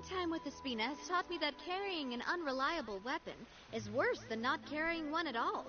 time with Espina has taught me that carrying an unreliable weapon is worse than not carrying one at all.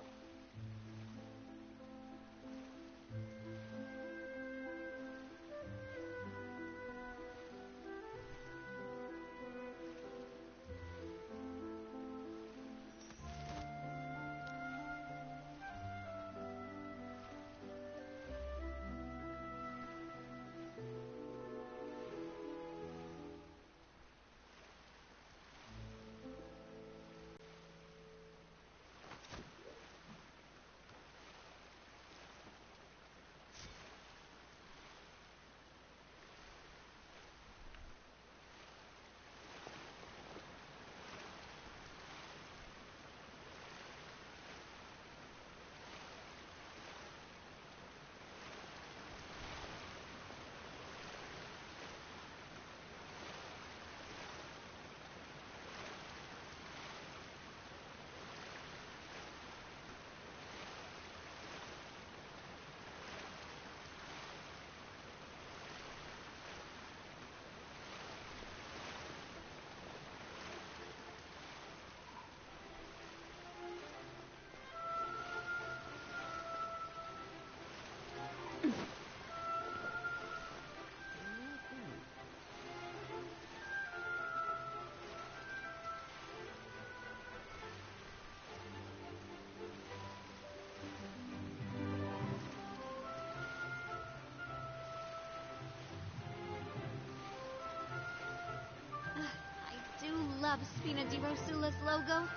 I love Spina di Rosula's logo.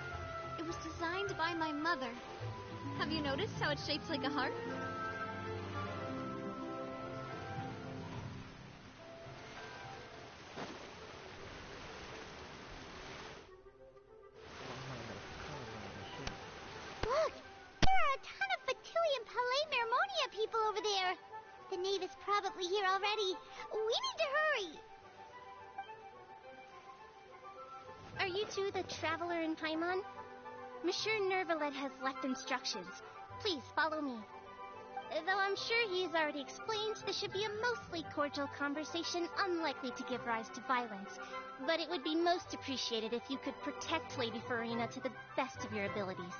It was designed by my mother. Have you noticed how it's shaped like a heart? Look! There are a ton of Fatui and Palais Mermonia people over there. The knave is probably here already. We need to hurry. Are you two the traveler in Paimon? Monsieur Nervalet has left instructions. Please follow me. Though I'm sure he's already explained, this should be a mostly cordial conversation, unlikely to give rise to violence. But it would be most appreciated if you could protect Lady Farina to the best of your abilities.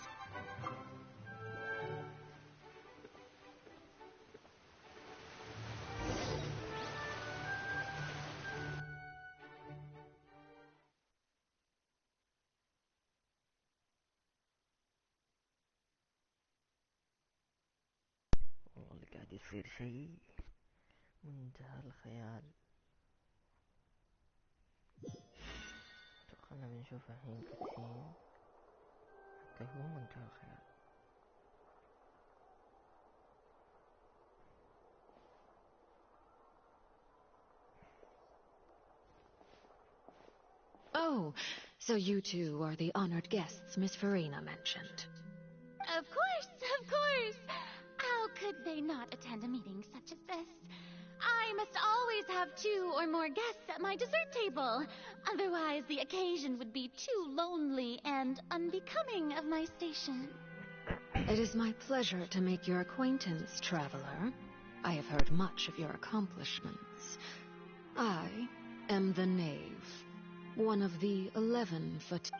والله قاعد يصير شيء منتهى الخيال. خلنا بنشوف الحين كاتسين حتى هو منتهى الخيال. Oh, so you two are the honored guests Miss Farina mentioned. Of course, of course. How could they not attend a meeting such as this? I must always have 2 or more guests at my dessert table. Otherwise, the occasion would be too lonely and unbecoming of my station. It is my pleasure to make your acquaintance, traveler. I have heard much of your accomplishments. I am the Knave, one of the 11 Fat...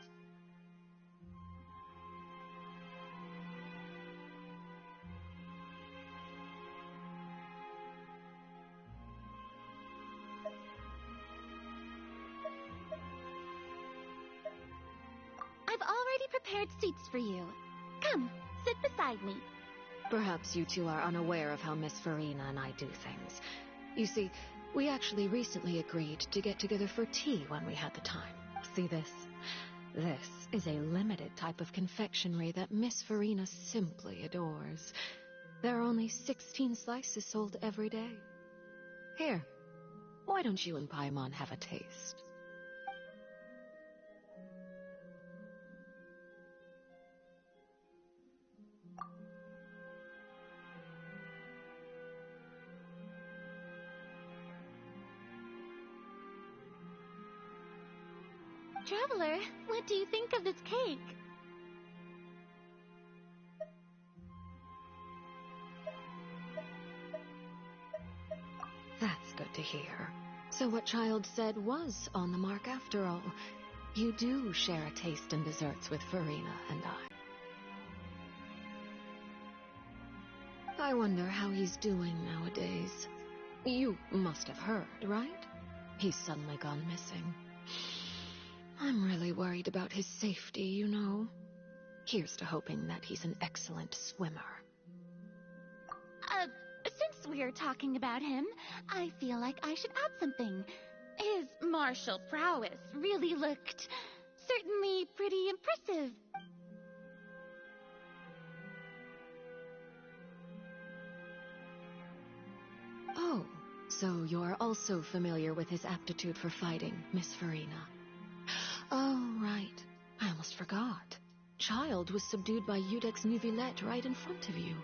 I've already prepared seats for you. Come, sit beside me. Perhaps you two are unaware of how Miss Farina and I do things. You see, we actually recently agreed to get together for tea when we had the time. See this? This is a limited type of confectionery that Miss Farina simply adores. There are only 16 slices sold every day. Here, why don't you and Paimon have a taste? Traveler, what do you think of this cake? That's good to hear. So what Child said was on the mark after all. You do share a taste in desserts with Farina and I wonder how he's doing nowadays. You must have heard, right? He's suddenly gone missing. I'm really worried about his safety, you know. Here's to hoping that he's an excellent swimmer. Since we're talking about him, I feel like I should add something. His martial prowess really looked certainly pretty impressive. Oh, so you're also familiar with his aptitude for fighting, Miss Farina. Oh, right. I almost forgot. Child was subdued by Udex Neuvillette right in front of you.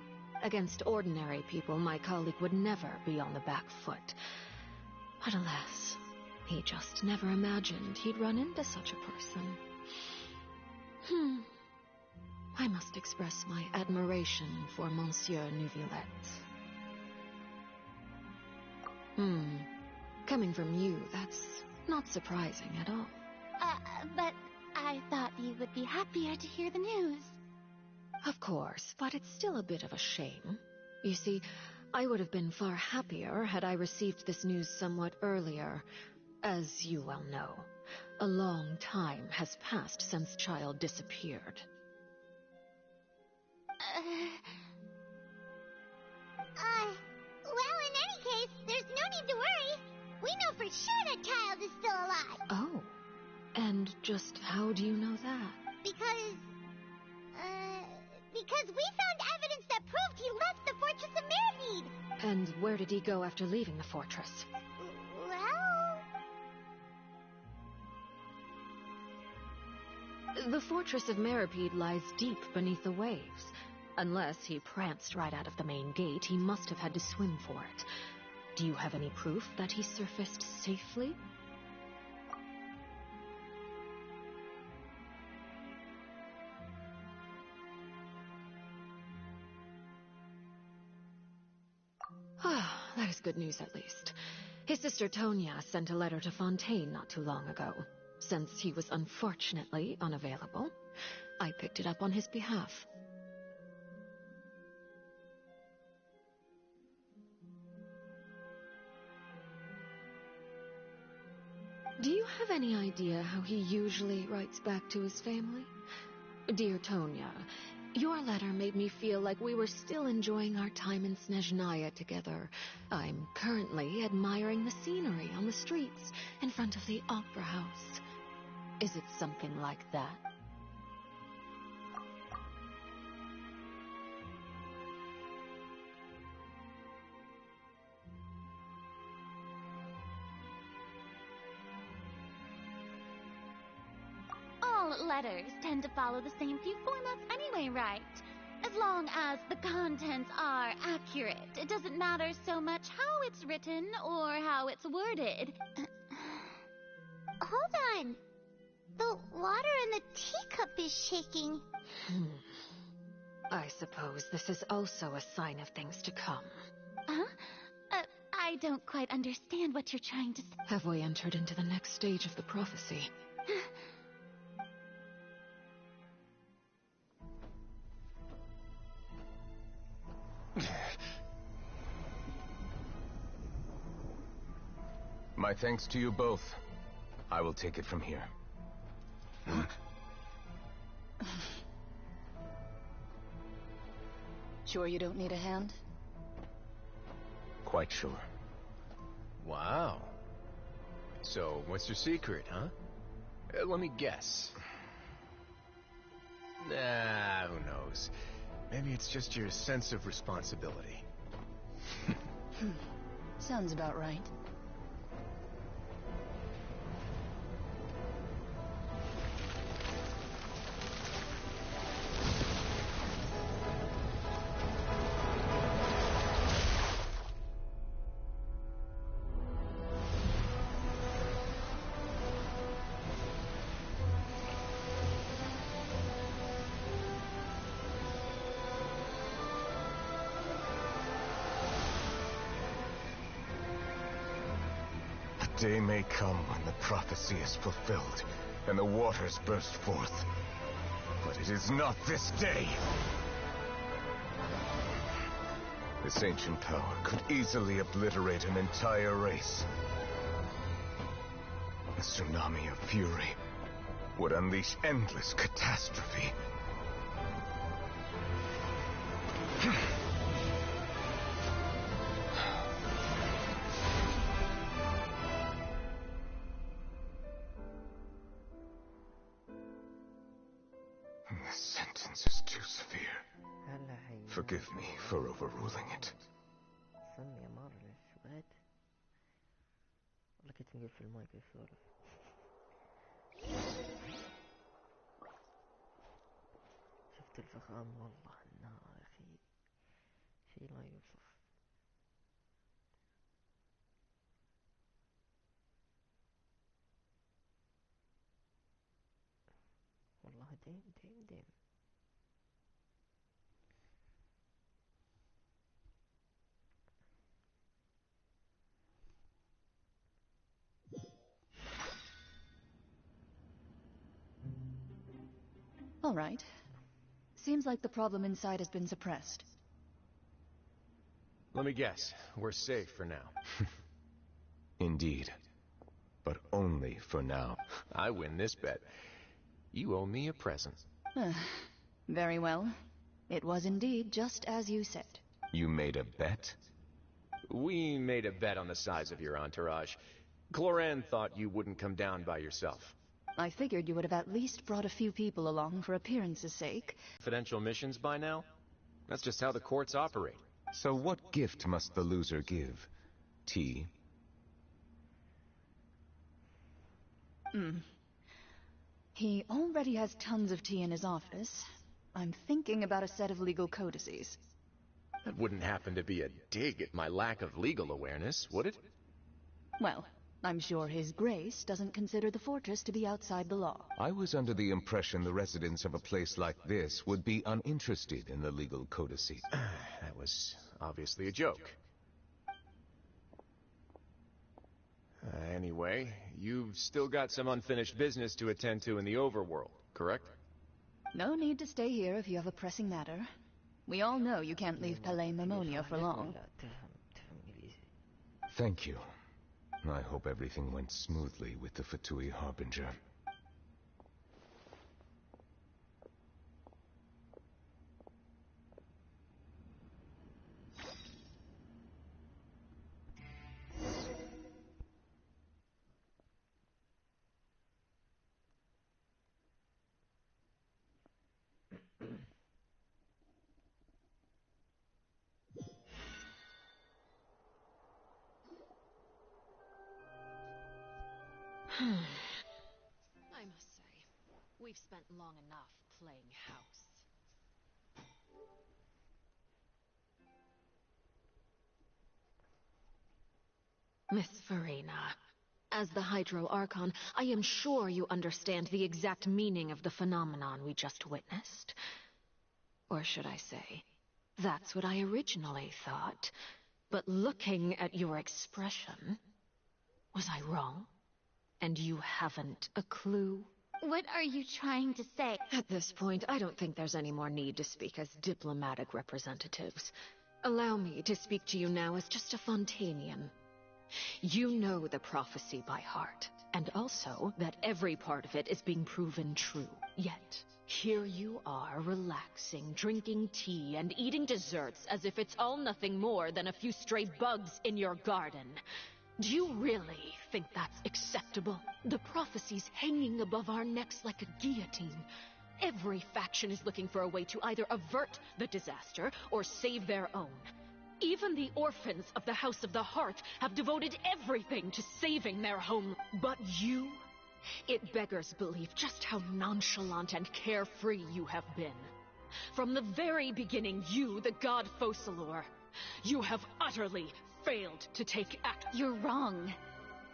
Against ordinary people, my colleague would never be on the back foot. But alas, he just never imagined he'd run into such a person. I must express my admiration for Monsieur Neuvillette. Coming from you, that's not surprising at all. But I thought you would be happier to hear the news. Of course, but it's still a bit of a shame. You see, I would have been far happier had I received this news somewhat earlier. As you well know, a long time has passed since Child disappeared. Well, in any case, there's no need to worry. We know for sure that Child is still alive. Oh, and just how do you know that? Because we found evidence that proved he left the Fortress of Mirrormead. And where did he go after leaving the fortress? Well... The Fortress of Mirrormead lies deep beneath the waves. Unless he pranced right out of the main gate, he must have had to swim for it. Do you have any proof that he surfaced safely? That is good news, at least. His sister Tonya sent a letter to Fontaine not too long ago. Since he was unfortunately unavailable, I picked it up on his behalf. Do you have any idea how he usually writes back to his family? Dear Tonya, your letter made me feel like we were still enjoying our time in Snezhnaya together. I'm currently admiring the scenery on the streets in front of the Opera House. Is it something like that? All letters tend to follow the same few formats anyway, right? As long as the contents are accurate, it doesn't matter so much how it's written or how it's worded. Hold on. The water in the teacup is shaking. I suppose this is also a sign of things to come. Huh? I don't quite understand what you're trying to say. Have we entered into the next stage of the prophecy? My thanks to you both. I will take it from here. Sure you don't need a hand? Quite sure. Wow. So, what's your secret, huh? Let me guess. Nah, who knows? Maybe it's just your sense of responsibility. Sounds about right. day may come when the prophecy is fulfilled and the waters burst forth. But it is not this day. This ancient power could easily obliterate an entire race. A tsunami of fury would unleash endless catastrophe. The sentence is too severe. هلا حي. Forgive me for overruling it. استني يا مارلش وات. والله كنت نقفل المايك يسولف. شفت الفخام والله النار يا اخي. شي لا يوصف. والله ديم ديم ديم. All right. Seems like the problem inside has been suppressed. Let me guess. We're safe for now. Indeed. But only for now. I win this bet. You owe me a present. Very well. It was indeed just as you said. You made a bet? We made a bet on the size of your entourage. Cloran thought you wouldn't come down by yourself. I figured you would have at least brought a few people along for appearance's sake. Confidential missions by now? That's just how the courts operate. So what gift must the loser give? Tea? He already has tons of tea in his office. I'm thinking about a set of legal codices. That wouldn't happen to be a dig at my lack of legal awareness, would it? Well, I'm sure His Grace doesn't consider the fortress to be outside the law. I was under the impression the residents of a place like this would be uninterested in the legal codices. That was obviously a joke. Anyway, you've still got some unfinished business to attend to in the overworld, correct? No need to stay here if you have a pressing matter. We all know you can't leave Palais Mammonia for long. Thank you. I hope everything went smoothly with the Fatui Harbinger. I must say, we've spent long enough playing house. Miss Farina, as the Hydro Archon, I am sure you understand the exact meaning of the phenomenon we just witnessed. Or should I say, that's what I originally thought. But looking at your expression, was I wrong? And you haven't a clue? What are you trying to say? At this point, I don't think there's any more need to speak as diplomatic representatives. Allow me to speak to you now as just a Fontanian. You know the prophecy by heart, and also that every part of it is being proven true. Yet, here you are relaxing, drinking tea, and eating desserts as if it's all nothing more than a few stray bugs in your garden. Do you really think that's acceptable? The prophecy's hanging above our necks like a guillotine. Every faction is looking for a way to either avert the disaster or save their own. Even the orphans of the House of the Hearth have devoted everything to saving their home. But you? It beggars belief just how nonchalant and carefree you have been. From the very beginning, you, the god Focalor, you have utterly failed to take act. You're wrong.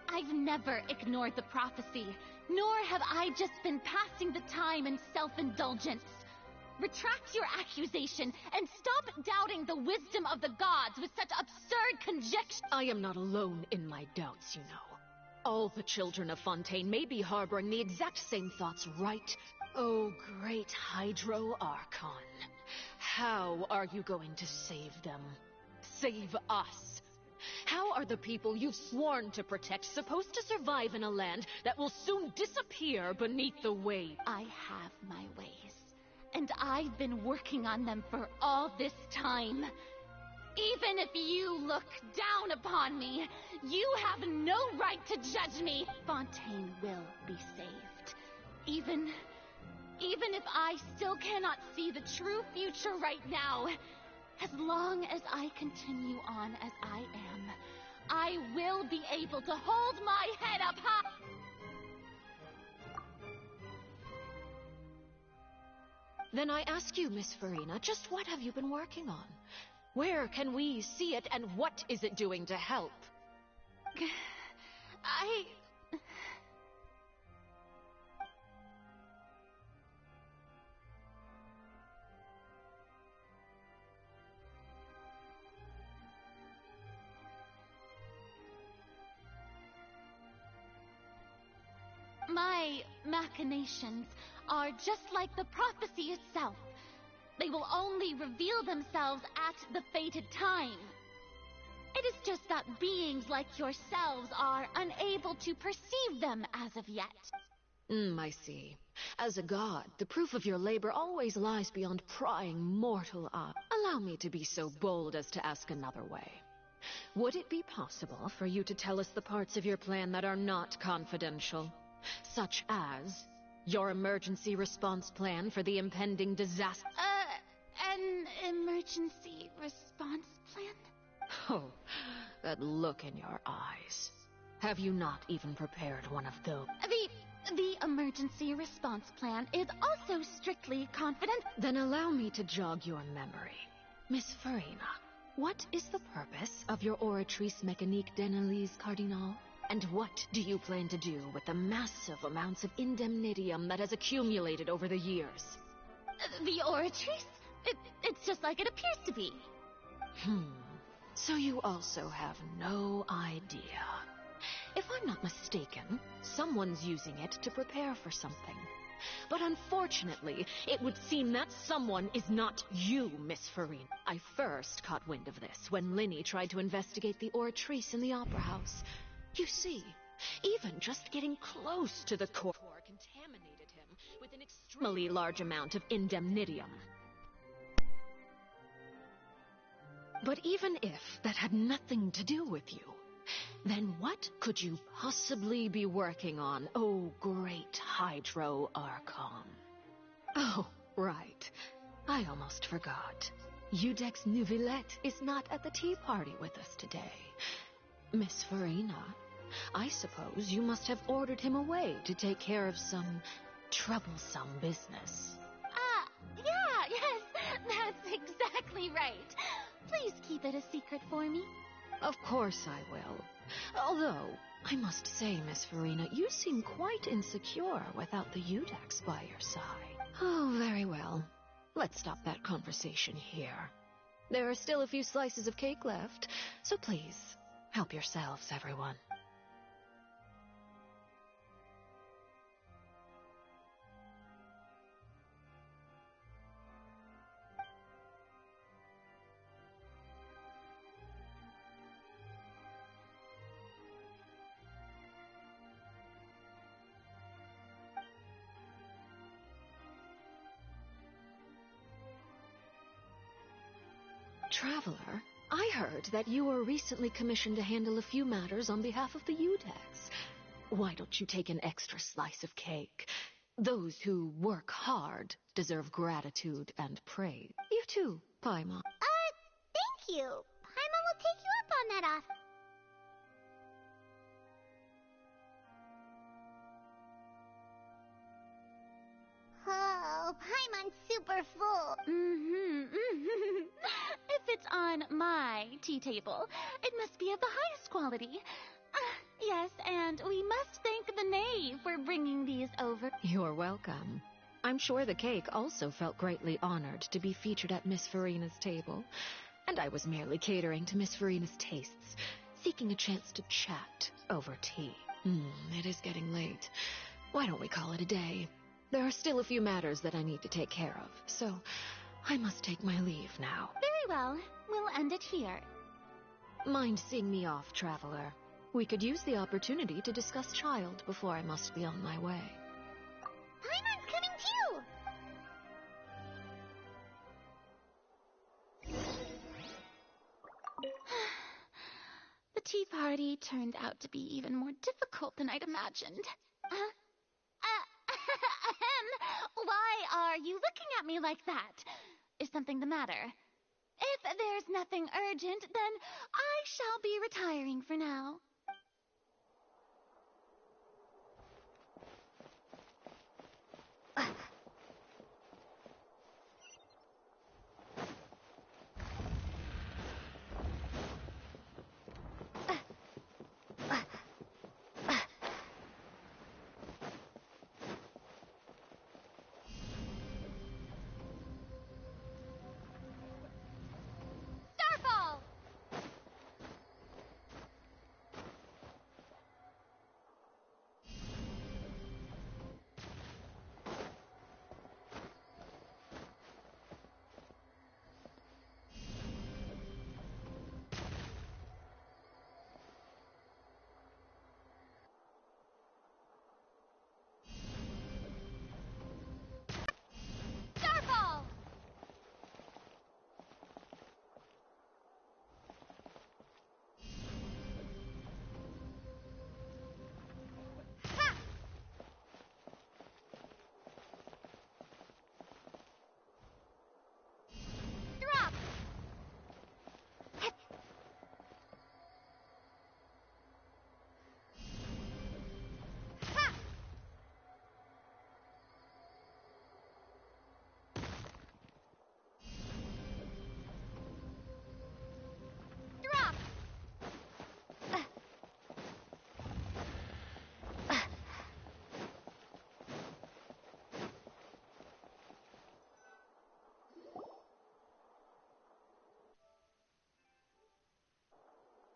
I've never ignored the prophecy, nor have I just been passing the time in self-indulgence. Retract your accusation and stop doubting the wisdom of the gods with such absurd conjecture. I am not alone in my doubts, you know. All the children of Fontaine may be harboring the exact same thoughts, right? Oh, great Hydro Archon. How are you going to save them? Save us? How are the people you've sworn to protect supposed to survive in a land that will soon disappear beneath the weight? I have my ways, and I've been working on them for all this time. Even if you look down upon me, you have no right to judge me. Fontaine will be saved. Even if I still cannot see the true future right now, as long as I continue on as I am, I will be able to hold my head up high. Then I ask you, Miss Farina, just what have you been working on? Where can we see it, and what is it doing to help? My machinations are just like the prophecy itself. They will only reveal themselves at the fated time. It is just that beings like yourselves are unable to perceive them as of yet. I see. As a god, the proof of your labor always lies beyond prying mortal eye. Allow me to be so bold as to ask another way. Would it be possible for you to tell us the parts of your plan that are not confidential? Such as your emergency response plan for the impending disaster? An emergency response plan? Oh, that look in your eyes. Have you not even prepared one of those? The emergency response plan is also strictly confident. Then allow me to jog your memory. Miss Farina, what is the purpose of your Oratrice Mécanique d'Analyse Cardinal? And what do you plan to do with the massive amounts of indemnitium that has accumulated over the years? The Oratrice? It's just like it appears to be. So you also have no idea. If I'm not mistaken, someone's using it to prepare for something. But unfortunately, it would seem that someone is not you, Miss Farina. I first caught wind of this when Linny tried to investigate the Oratrice in the Opera House. You see, even just getting close to the core contaminated him with an extremely large amount of indemnitium. But even if that had nothing to do with you, then what could you possibly be working on, oh great Hydro Archon? Oh, right. I almost forgot. Udex Nouvillette is not at the tea party with us today. Miss Farina, I suppose you must have ordered him away to take care of some troublesome business. Yes, that's exactly right. Please keep it a secret for me. Of course I will. Although, I must say, Miss Farina, you seem quite insecure without the Udex by your side. Oh, very well. Let's stop that conversation here. There are still a few slices of cake left, so please, help yourselves, everyone. Traveler, I heard that you were recently commissioned to handle a few matters on behalf of the Udex. Why don't you take an extra slice of cake? Those who work hard deserve gratitude and praise. You too, Paimon. Thank you. Paimon will take you up on that offer. Oh, Paimon's super full. If it's on my tea table, it must be of the highest quality. Yes, and we must thank the knave for bringing these over. You're welcome. I'm sure the cake also felt greatly honored to be featured at Miss Farina's table. And I was merely catering to Miss Farina's tastes, seeking a chance to chat over tea. It is getting late. Why don't we call it a day? There are still a few matters that I need to take care of, so I must take my leave now. Very well. We'll end it here. Mind seeing me off, traveler? We could use the opportunity to discuss Child before I must be on my way. Paimon's coming too! The tea party turned out to be even more difficult than I'd imagined. Why are you looking at me like that? Is something the matter? If there's nothing urgent, then I shall be retiring for now.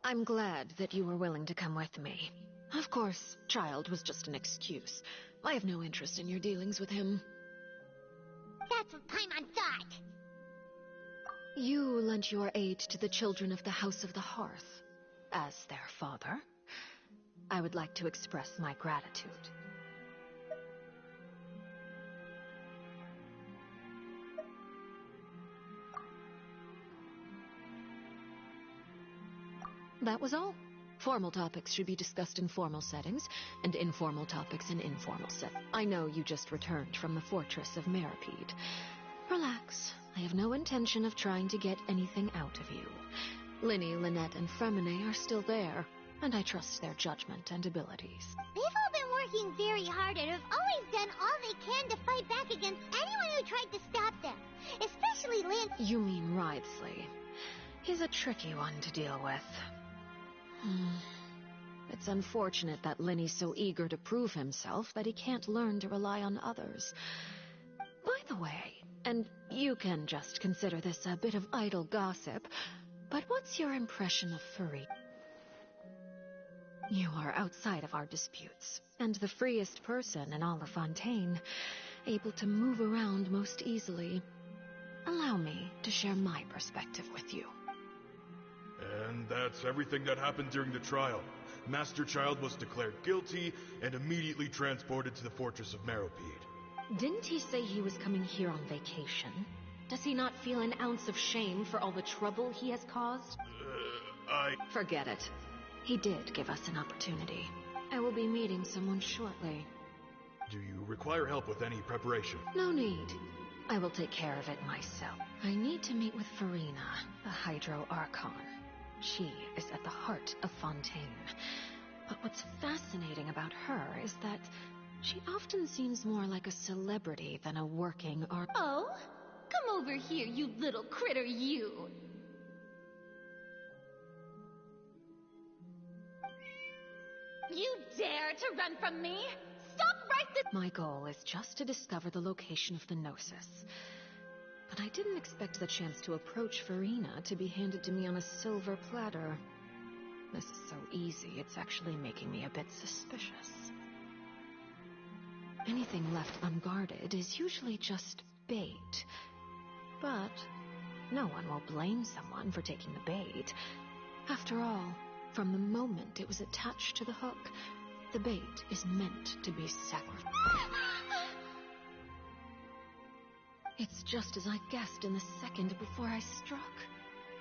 I'm glad that you were willing to come with me. Of course, Child was just an excuse. I have no interest in your dealings with him. That's what Paimon thought. You lent your aid to the children of the House of the Hearth. As their father, I would like to express my gratitude. That was all. Formal topics should be discussed in formal settings, and informal topics in informal settings. I know you just returned from the fortress of Meripede. Relax. I have no intention of trying to get anything out of you. Linny, Lynette, and Fremine are still there, and I trust their judgment and abilities. They've all been working very hard and have always done all they can to fight back against anyone who tried to stop them. Especially Lance. You mean Wriothesley. He's a tricky one to deal with. It's unfortunate that Linny's so eager to prove himself that he can't learn to rely on others. By the way, and you can just consider this a bit of idle gossip, but what's your impression of Farina? You are outside of our disputes, and the freest person in all of Fontaine, able to move around most easily. Allow me to share my perspective with you. And that's everything that happened during the trial. Master Child was declared guilty and immediately transported to the fortress of Meripede. Didn't he say he was coming here on vacation? Does he not feel an ounce of shame for all the trouble he has caused? Forget it. He did give us an opportunity. I will be meeting someone shortly. Do you require help with any preparation? No need. I will take care of it myself. I need to meet with Farina, the Hydro Archon. She is at the heart of Fontaine. But what's fascinating about her is that she often seems more like a celebrity than a working art. Oh? Come over here, you little critter, you! You dare to run from me? Stop right this— My goal is just to discover the location of the Gnosis. But I didn't expect the chance to approach Farina to be handed to me on a silver platter. This is so easy, it's actually making me a bit suspicious. Anything left unguarded is usually just bait. But no one will blame someone for taking the bait. After all, from the moment it was attached to the hook, the bait is meant to be sacrificed. It's just as I guessed in the second before I struck.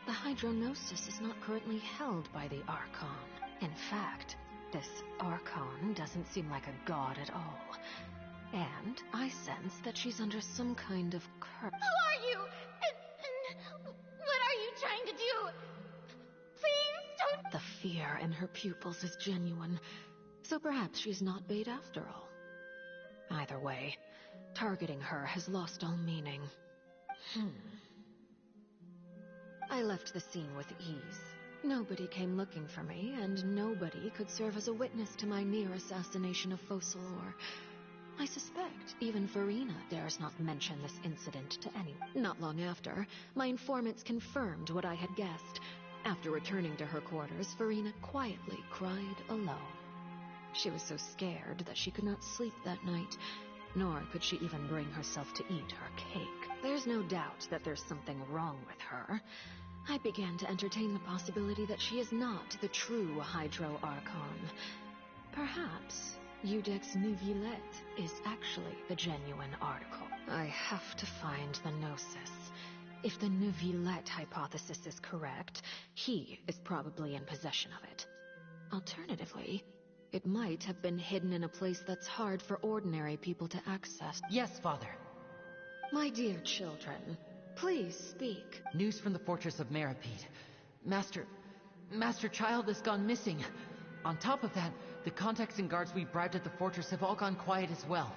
The hydronosis is not currently held by the Archon. In fact, this Archon doesn't seem like a god at all. And I sense that she's under some kind of curse. Who are you? And what are you trying to do? Please don't... The fear in her pupils is genuine, so perhaps she's not bait after all. Either way, targeting her has lost all meaning. I left the scene with ease. Nobody came looking for me, and nobody could serve as a witness to my near assassination of Focalor. I suspect even Farina dares not mention this incident to anyone. Not long after, my informants confirmed what I had guessed. After returning to her quarters, Farina quietly cried alone. She was so scared that she could not sleep that night, nor could she even bring herself to eat her cake. There's no doubt that there's something wrong with her. I began to entertain the possibility that she is not the true Hydro Archon. Perhaps Iudex Neuvillette is actually the genuine article. I have to find the Gnosis. If the Neuvillette hypothesis is correct, he is probably in possession of it. Alternatively, it might have been hidden in a place that's hard for ordinary people to access. Yes, Father. My dear children, please speak. News from the fortress of Meripede. Master Child has gone missing. On top of that, the contacts and guards we bribed at the fortress have all gone quiet as well.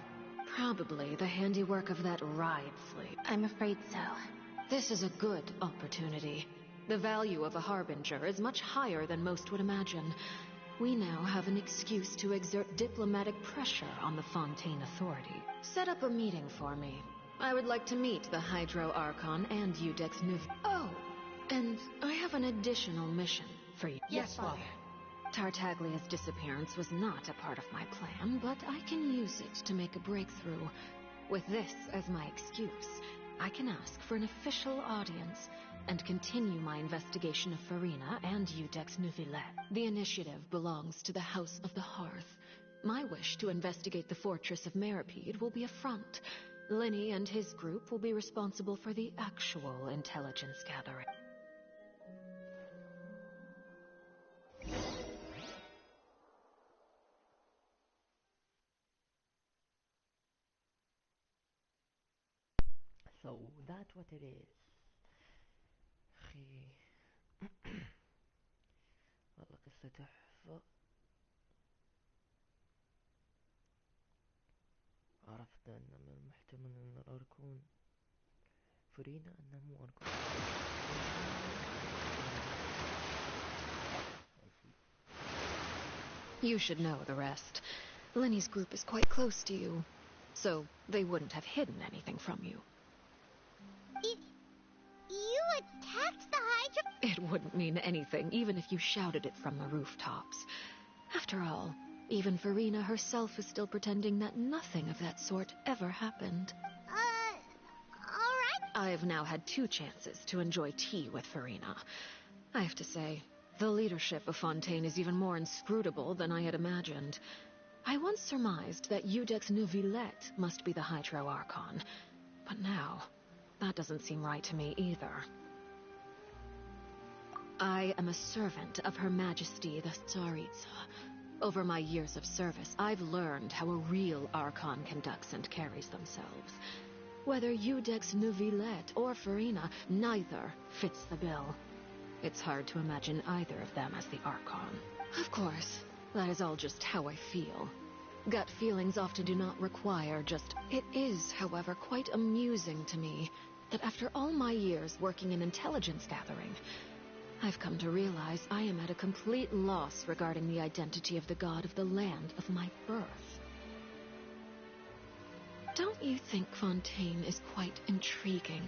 Probably the handiwork of that ride fleet. I'm afraid so. This is a good opportunity. The value of a harbinger is much higher than most would imagine. We now have an excuse to exert diplomatic pressure on the Fontaine Authority. Set up a meeting for me. I would like to meet the Hydro Archon and Iudex Neuvillette. Oh, and I have an additional mission for you. Yes, Father. Tartaglia's disappearance was not a part of my plan, but I can use it to make a breakthrough. With this as my excuse, I can ask for an official audience and continue my investigation of Farina and Iudex Neuvillette. The initiative belongs to the House of the Hearth. My wish to investigate the fortress of Meripede will be a front. Linny and his group will be responsible for the actual intelligence gathering. So that's what it is. أخي والله قصة تحفة. عرفت أن من المحتمل أن الأركون فرينا أنه مو أركون. You should know the rest. Lenny's group is quite close to you, so they wouldn't have hidden anything from you. You attacked the Hydra? It wouldn't mean anything, even if you shouted it from the rooftops. After all, even Farina herself is still pretending that nothing of that sort ever happened. Alright. I've now had 2 chances to enjoy tea with Farina. I have to say, the leadership of Fontaine is even more inscrutable than I had imagined. I once surmised that Iudex Neuvillette must be the Hydro Archon, but now, that doesn't seem right to me either. I am a servant of Her Majesty the Tsaritsa. Over my years of service, I've learned how a real Archon conducts and carries themselves. Whether Iudex Neuvillette or Farina, neither fits the bill. It's hard to imagine either of them as the Archon. Of course, that is all just how I feel. Gut feelings often do not require just... It is, however, quite amusing to me that after all my years working in intelligence gathering, I've come to realize I am at a complete loss regarding the identity of the god of the land of my birth. Don't you think Fontaine is quite intriguing?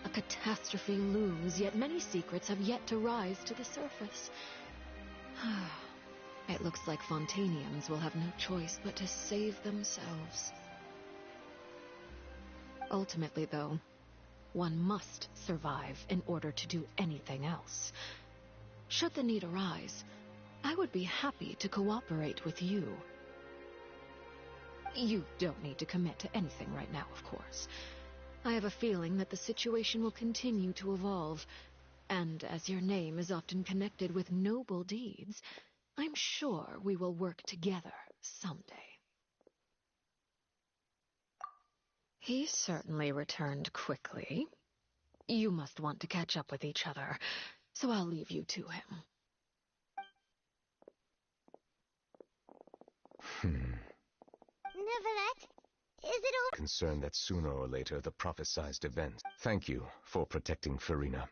A catastrophe looms, yet many secrets have yet to rise to the surface. It looks like Fontanians will have no choice but to save themselves. Ultimately, though, one must survive in order to do anything else. Should the need arise, I would be happy to cooperate with you. You don't need to commit to anything right now, of course. I have a feeling that the situation will continue to evolve, and as your name is often connected with noble deeds, I'm sure we will work together someday. He certainly returned quickly. You must want to catch up with each other, so I'll leave you to him. Neverlet, is it over? Concerned that sooner or later the prophesized event. Thank you for protecting Farina.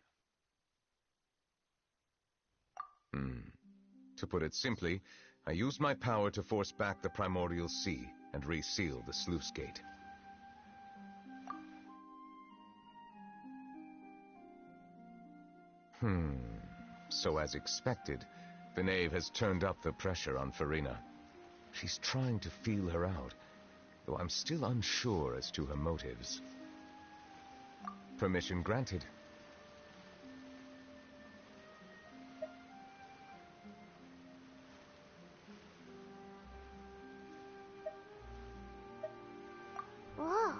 To put it simply, I used my power to force back the primordial sea and reseal the sluice gate. So as expected, the knave has turned up the pressure on Farina. She's trying to feel her out, though I'm still unsure as to her motives. Permission granted. Whoa.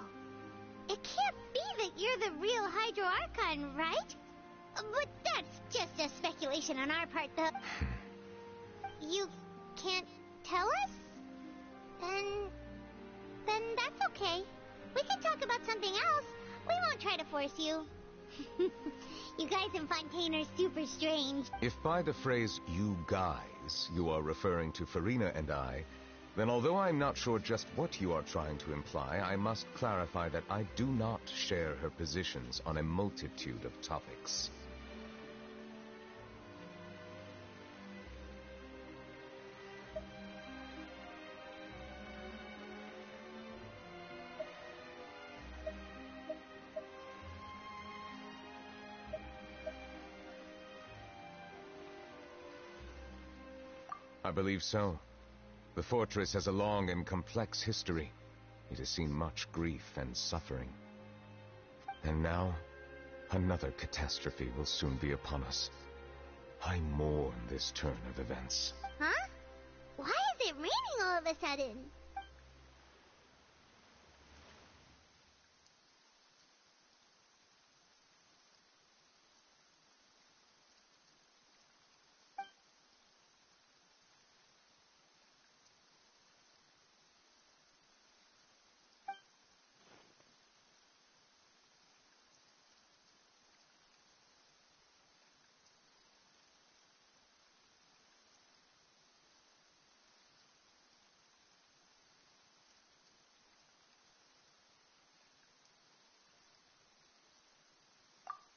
It can't be that you're the real Hydro Archon, right? But that's just a speculation on our part, though. You can't tell us? Then that's okay. We can talk about something else. We won't try to force you. You guys in Fontaine are super strange. If by the phrase, you guys, you are referring to Farina and I, then although I'm not sure just what you are trying to imply, I must clarify that I do not share her positions on a multitude of topics. I believe so. The fortress has a long and complex history. It has seen much grief and suffering. And now, another catastrophe will soon be upon us. I mourn this turn of events. Huh? Why is it raining all of a sudden?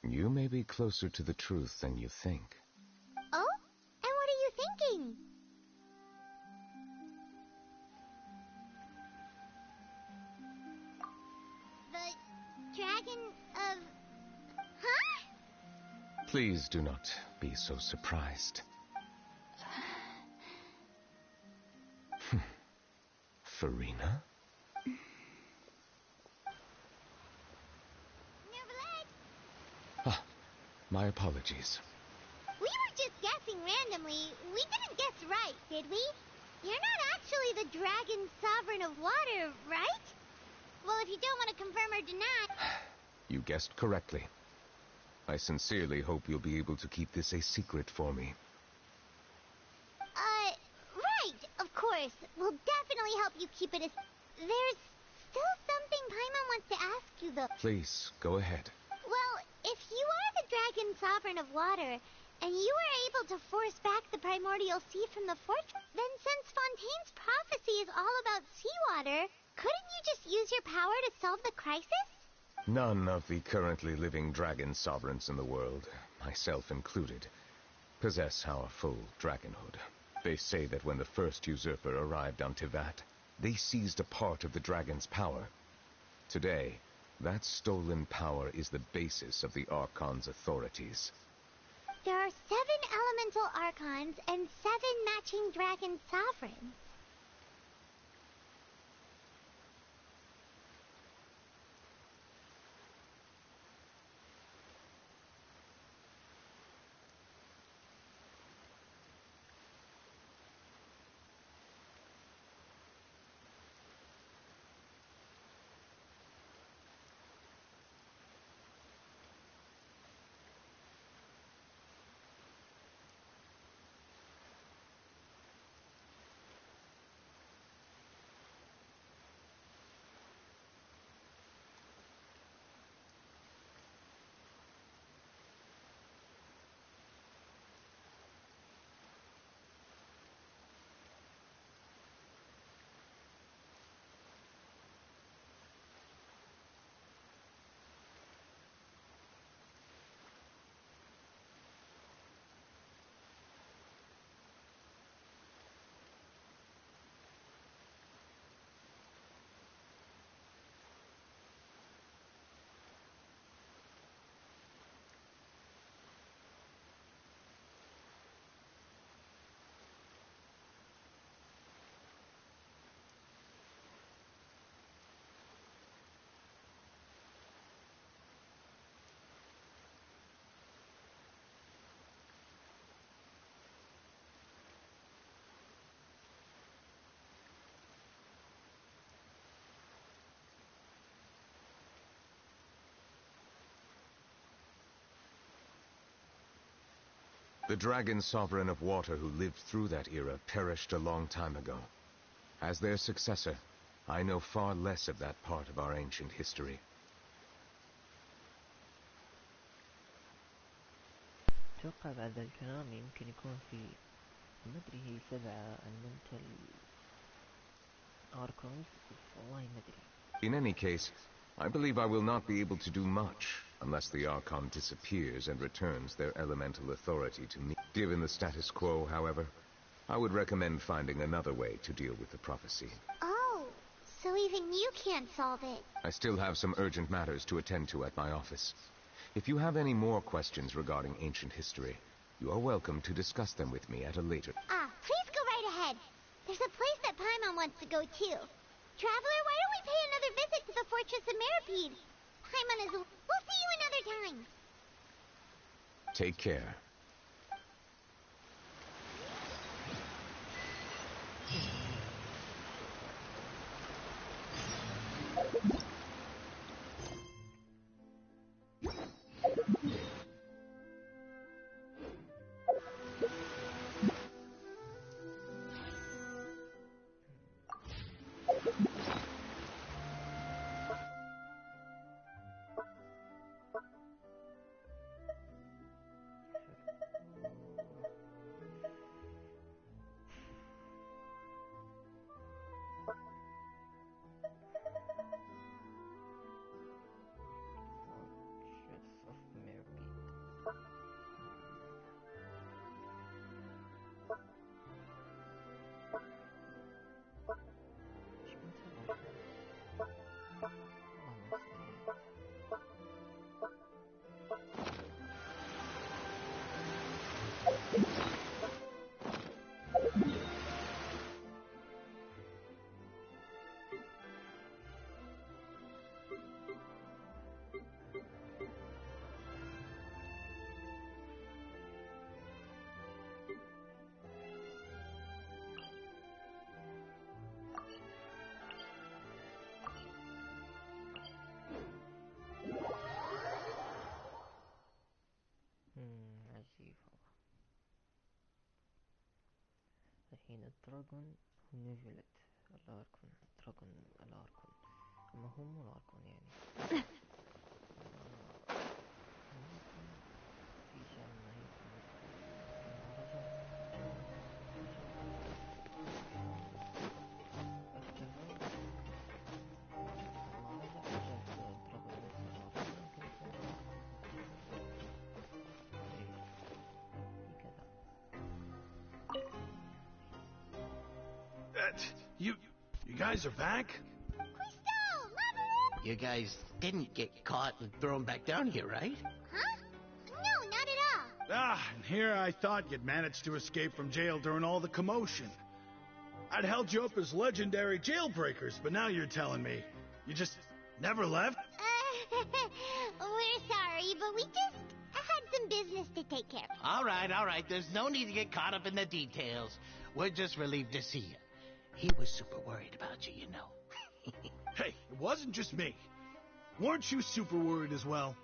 You may be closer to the truth than you think. Oh? And what are you thinking? The dragon of... Huh? Please do not be so surprised. Farina? My apologies. We were just guessing randomly. We didn't guess right, did we? You're not actually the dragon sovereign of water, right? Well, if you don't want to confirm or deny... You guessed correctly. I sincerely hope you'll be able to keep this a secret for me. Right, of course. We'll definitely help you keep it a... There's still something Paimon wants to ask you, though. Please, go ahead. Well, if you are the dragon sovereign of water, and you were able to force back the primordial sea from the fortress, then since Fontaine's prophecy is all about seawater, couldn't you just use your power to solve the crisis? None of the currently living dragon sovereigns in the world, myself included, possess our full dragonhood. They say that when the first usurper arrived on Tivat, they seized a part of the dragon's power. Today, that stolen power is the basis of the Archon's authorities. There are 7 elemental archons and 7 matching dragon sovereigns. The dragon sovereign of water who lived through that era perished a long time ago. As their successor, I know far less of that part of our ancient history. أتوقع بعد الكلام يمكن يكون في مدري هي 7 المنتل أركونز والله مدري. In any case, I believe I will not be able to do much unless the Archon disappears and returns their elemental authority to me. Given the status quo, however, I would recommend finding another way to deal with the prophecy. Oh, so even you can't solve it. I still have some urgent matters to attend to at my office. If you have any more questions regarding ancient history, you are welcome to discuss them with me at a later. Please go right ahead. There's a place that Paimon wants to go too. Traveler, why don't we pay another visit to the Fortress of Meripede? Paimon is... We'll see you another time. Take care. الحين الدراجون نزلت الاركون دراجون الاركون اما هو مو الاركون يعني في جنة هي You guys are back? Crystal, level up! You guys didn't get caught and thrown back down here, right? Huh? No, not at all. And here I thought you'd managed to escape from jail during all the commotion. I'd held you up as legendary jailbreakers, but now you're telling me you just never left? We're sorry, but we just had some business to take care of. All right. There's no need to get caught up in the details. We're just relieved to see you. He was super worried about you, you know. Hey, it wasn't just me. Weren't you super worried as well?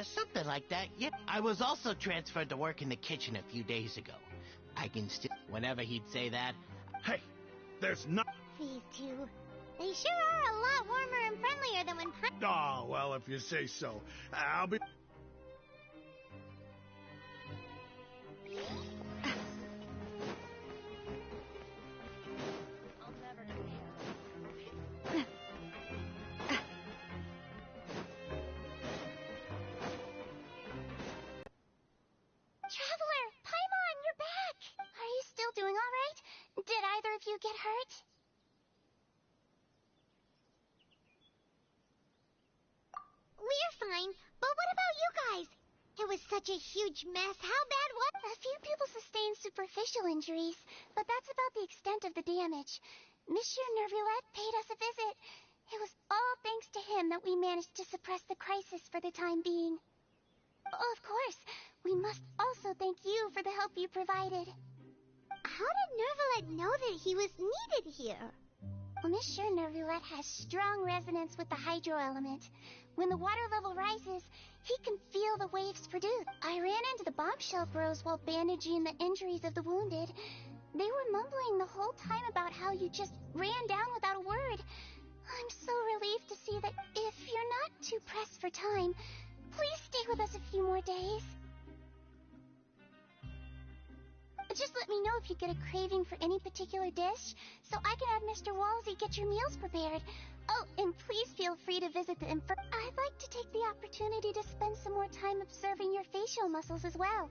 Something like that, yeah. I was also transferred to work in the kitchen a few days ago. I can still... Whenever he'd say that... Hey, there's not... These two. They sure are a lot warmer and friendlier than when... Oh, well, if you say so. I'll be... Traveler, Paimon, you're back! Are you still doing all right? Did either of you get hurt? We're fine, but what about you guys? It was such a huge mess. How bad was... A few people sustained superficial injuries, but that's about the extent of the damage. Monsieur Nervulette paid us a visit. It was all thanks to him that we managed to suppress the crisis for the time being. Of course, we must also thank you for the help you provided. How did Nervulette know that he was needed here? Well, Monsieur Nervulette has strong resonance with the hydro element. When the water level rises, he can feel the waves produced. I ran into the bombshell bros while bandaging the injuries of the wounded. They were mumbling the whole time about how you just ran down without a word. I'm so relieved to see that if you're not too pressed for time, please stay with us a few more days. Just let me know if you get a craving for any particular dish, so I can have Mr. Walsey get your meals prepared. Oh, and please feel free to visit the I'd like to take the opportunity to spend some more time observing your facial muscles as well.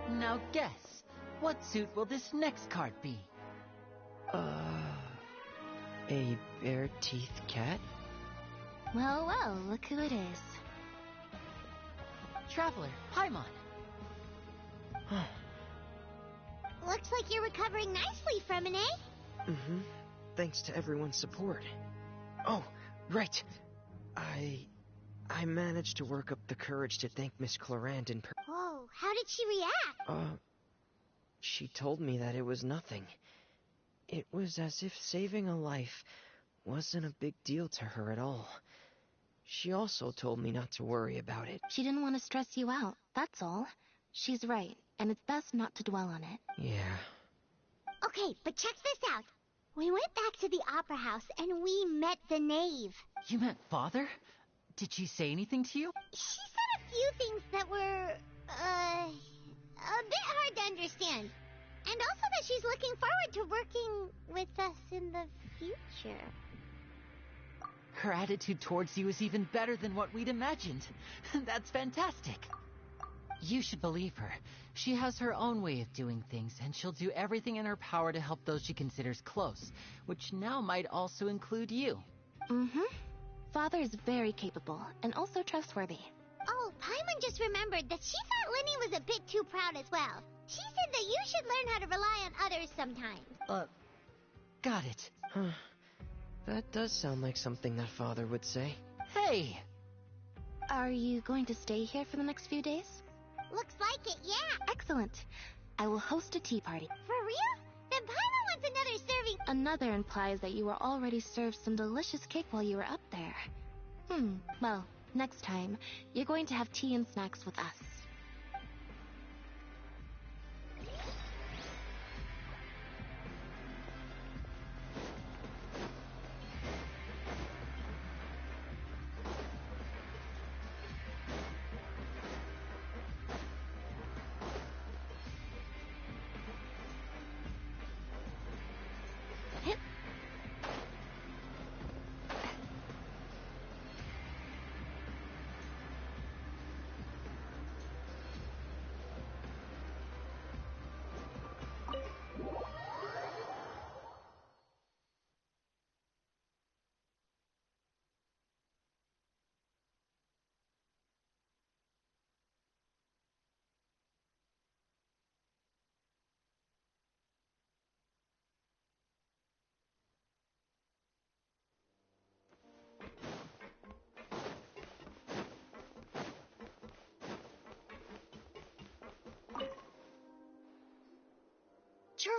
Now guess, what suit will this next card be? A bare-teeth cat? Well, look who it is. Traveler, Paimon. Looks like you're recovering nicely from it, eh? Mm-hmm. Thanks to everyone's support. Oh, right. I managed to work up the courage to thank Miss Clorant in person. Whoa, how did she react? She told me that it was nothing. It was as if saving a life wasn't a big deal to her at all. She also told me not to worry about it. She didn't want to stress you out, that's all. She's right, and it's best not to dwell on it. Yeah. Okay, but check this out. We went back to the opera house and we met the knave. You met Father? Did she say anything to you? She said a few things that were, a bit hard to understand. And also that she's looking forward to working with us in the future. Her attitude towards you is even better than what we'd imagined. That's fantastic. You should believe her. She has her own way of doing things, and she'll do everything in her power to help those she considers close, which now might also include you. Mm-hmm. Father is very capable, and also trustworthy. Oh, Paimon just remembered that she thought Lenny was a bit too proud as well. She said that you should learn how to rely on others sometimes. Got it. Huh. That does sound like something that Father would say. Hey! Are you going to stay here for the next few days? Looks like it, yeah. Excellent. I will host a tea party. For real? Then Paimon wants another giving... Another implies that you were already served some delicious cake while you were up there. Well, next time, you're going to have tea and snacks with us.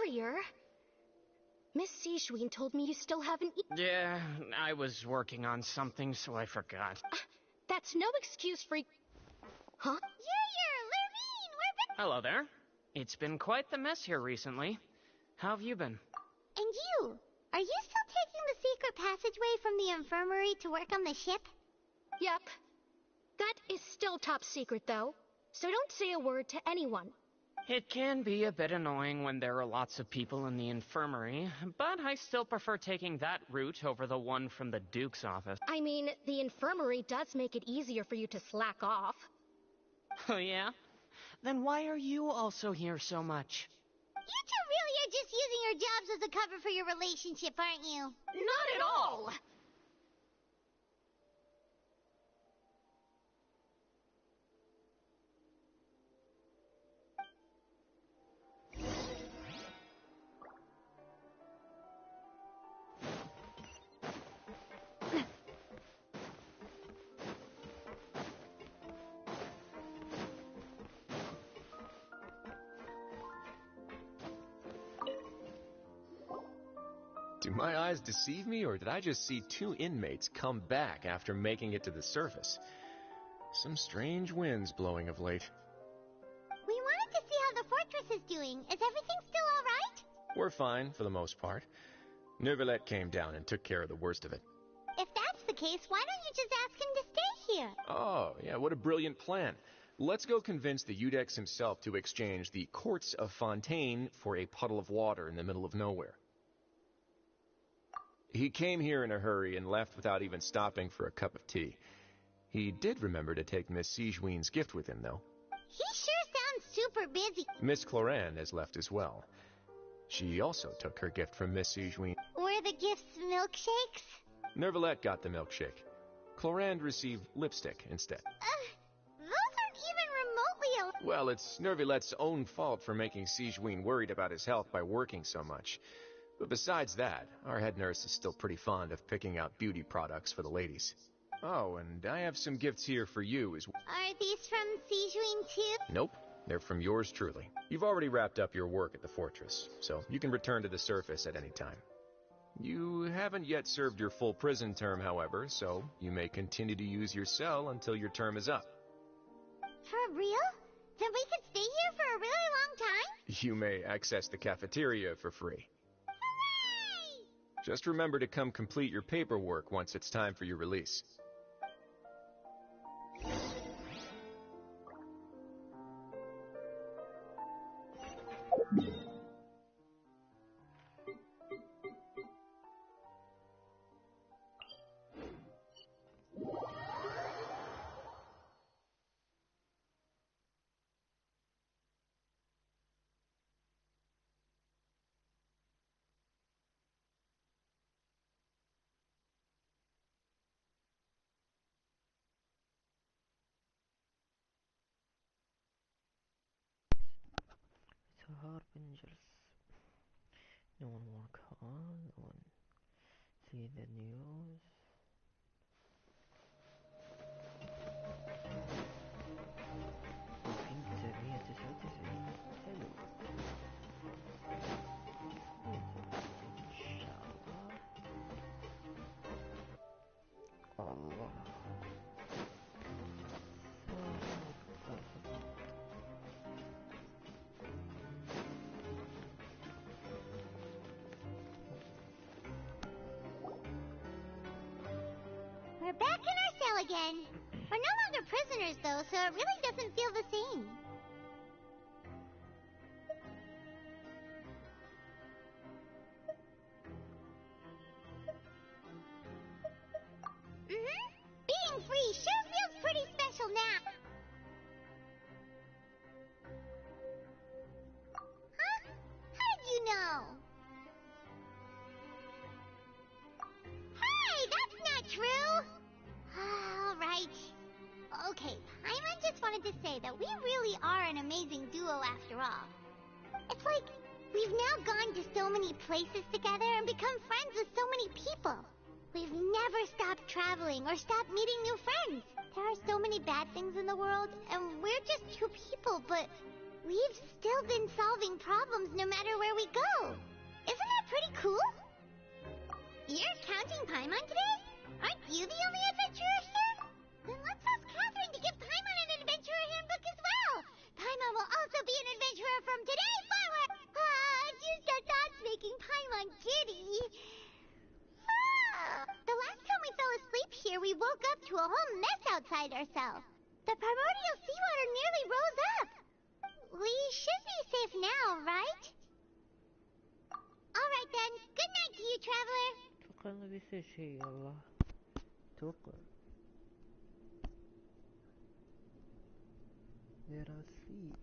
Courier? Miss Sijwin told me you still haven't Yeah, I was working on something, so I forgot. That's no excuse for... Huh? Lurvine, we're back! Hello there. It's been quite the mess here recently. How have you been? And you? Are you still taking the secret passageway from the infirmary to work on the ship? Yep. That is still top secret, though. So don't say a word to anyone. It can be a bit annoying when there are lots of people in the infirmary, but I still prefer taking that route over the one from the Duke's office. I mean, the infirmary does make it easier for you to slack off. Oh yeah? Then why are you also here so much? You two really are just using your jobs as a cover for your relationship, aren't you? Not at all! Do my eyes deceive me, or did I just see two inmates come back after making it to the surface? Some strange winds blowing of late. We wanted to see how the fortress is doing. Is everything still alright? We're fine, for the most part. Neuvillette came down and took care of the worst of it. If that's the case, why don't you just ask him to stay here? Oh, yeah, what a brilliant plan. Let's go convince the Udex himself to exchange the Courts of Fontaine for a puddle of water in the middle of nowhere. He came here in a hurry and left without even stopping for a cup of tea. He did remember to take Miss Sijwin's gift with him, though. He sure sounds super busy. Miss Cloran has left as well. She also took her gift from Miss Sijwin. Were the gifts milkshakes? Neuvillette got the milkshake. Cloran received lipstick instead. Those aren't even remotely... Well, it's Neuvillette's own fault for making Sijwin worried about his health by working so much. But besides that, our head nurse is still pretty fond of picking out beauty products for the ladies. Oh, and I have some gifts here for you as well. Are these from Sijwin too? Nope, they're from yours truly. You've already wrapped up your work at the fortress, so you can return to the surface at any time. You haven't yet served your full prison term, however, so you may continue to use your cell until your term is up. For real? Then we could stay here for a really long time? You may access the cafeteria for free. Hooray! Just remember to come complete your paperwork once it's time for your release. Harbingers. No one will call, no one see the news. Hello. back in our cell again. We're no longer prisoners, though, so it really doesn't feel the same. Being free sure feels pretty special now. Huh? How did you know? Hey, that's not true! All right. Okay, Paimon just wanted to say that we really are an amazing duo after all. It's like we've now gone to so many places together and become friends with so many people. We've never stopped traveling or stopped meeting new friends. There are so many bad things in the world, and we're just two people, but we've still been solving problems no matter where we go. Isn't that pretty cool? You're counting Paimon today? Aren't you the only adventurer here? Then let's ask Catherine to give Paimon an adventurer handbook as well. Paimon will also be an adventurer from today forward. Just our thoughts making Paimon giddy. The last time we fell asleep here, we woke up to a whole mess outside ourselves. The primordial seawater nearly rose up. We should be safe now, right? All right then. Good night to you, traveler. اتوقع انه بيصير شيء والله. اتوقع they're asleep.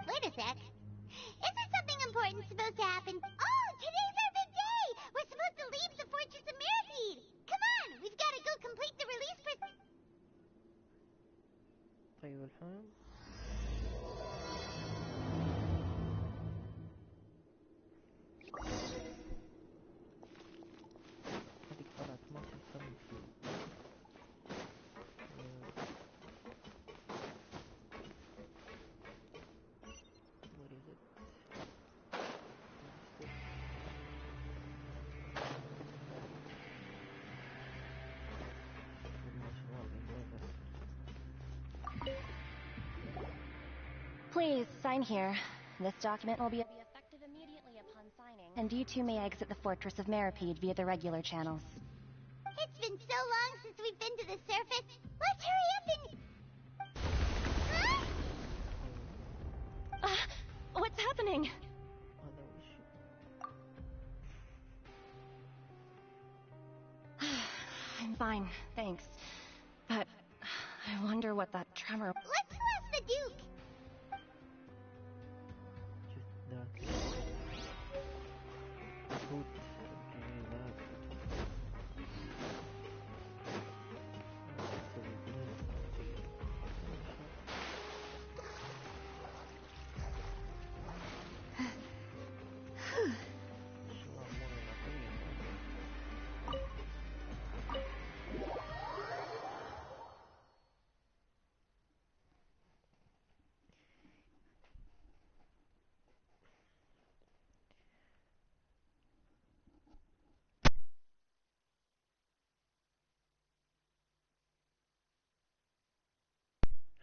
Wait a sec. Isn't something important supposed to happen? Oh, today's our big day! We're supposed to leave the Fortress of Mirapede! Come on! We've got to go complete the release طيب الحين هذيك طلعت ما تهتم فيه. What is it? Please, sign here. This document will be effective immediately upon signing, and you two may exit the Fortress of Mirapede via the regular channels. It's been so long since we've been to the surface. Let's hurry up and... Huh? What's happening? I'm fine, thanks. But I wonder what that tremor... Let's blast the the Duke.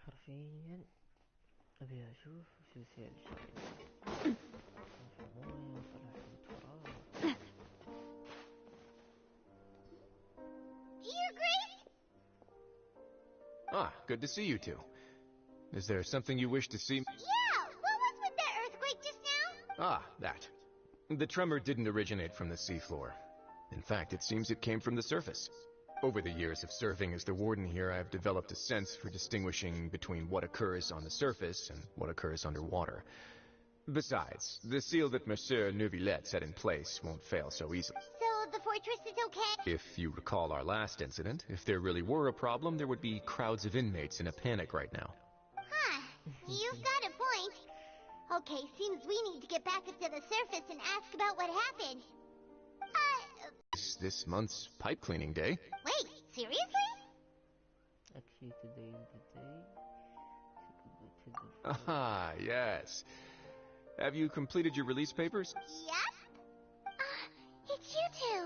حرفيا ابي اشوف شو يصير الشغل مويه وطلع Dear Grace? Ah, good to see you two. Is there something you wish to see? Yeah, what was with that earthquake just now? Ah, that. The tremor didn't originate from the seafloor. In fact, it seems it came from the surface. Over the years of serving as the warden here, I have developed a sense for distinguishing between what occurs on the surface and what occurs underwater. Besides, the seal that Monsieur Neuvillette set in place won't fail so easily. So the fortress is okay? If you recall our last incident, if there really were a problem, there would be crowds of inmates in a panic right now. Huh, you've got a point. Okay, seems we need to get back up to the surface and ask about what happened. It's this month's pipe cleaning day. Wait, seriously? actually today is the day to go to the Ah, yes. Have you completed your release papers? Yep. It's you two.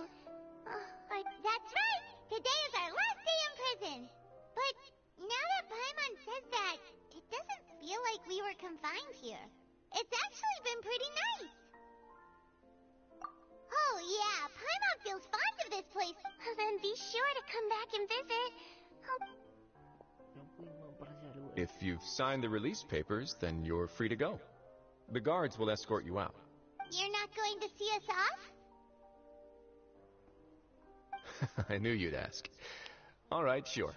That's right. Today is our last day in prison. But now that Paimon says that, it doesn't feel like we were confined here. It's actually been pretty nice. Oh yeah, Paimon feels fond of this place. Well, then be sure to come back and visit. If you've signed the release papers, then you're free to go. The guards will escort you out. You're not going to see us off? I knew you'd ask. All right, sure.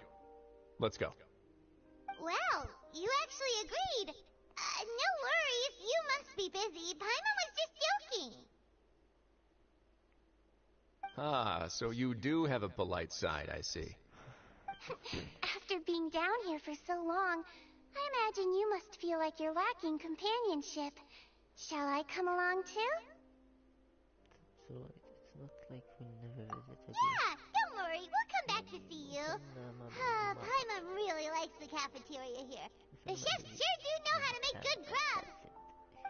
Let's go. Well, you actually agreed. No worries, you must be busy. Paimon was just joking. Ah, so you do have a polite side, I see. After being down here for so long, I imagine you must feel like you're lacking companionship. Shall I come along too? So it's not like we never visited. Yeah, don't worry, we'll come back to see you. Paimon really likes the cafeteria here. The chefs sure do know how to make good grub.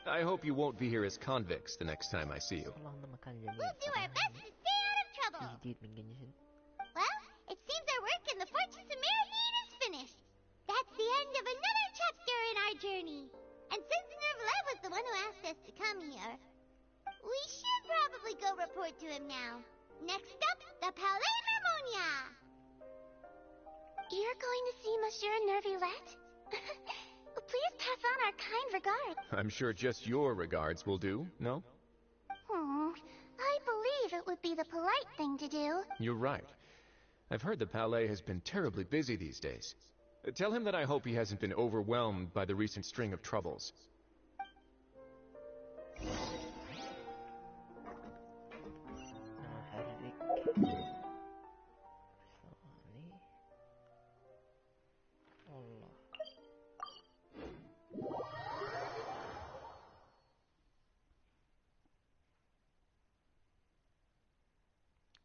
I hope you won't be here as convicts the next time I see you. We'll do our best to stay out of trouble. Well, it seems our work in the Fortress of Merrymead is finished. That's the end of another chapter in our journey. And since Nervalet was the one who asked us to come here, we should probably go report to him now. Next up, the Palais Harmonia. You're going to see Monsieur Neuvillette? Please pass on our kind regards. I'm sure just your regards will do, no? I believe it would be the polite thing to do. You're right. I've heard the Palais has been terribly busy these days. Tell him that I hope he hasn't been overwhelmed by the recent string of troubles.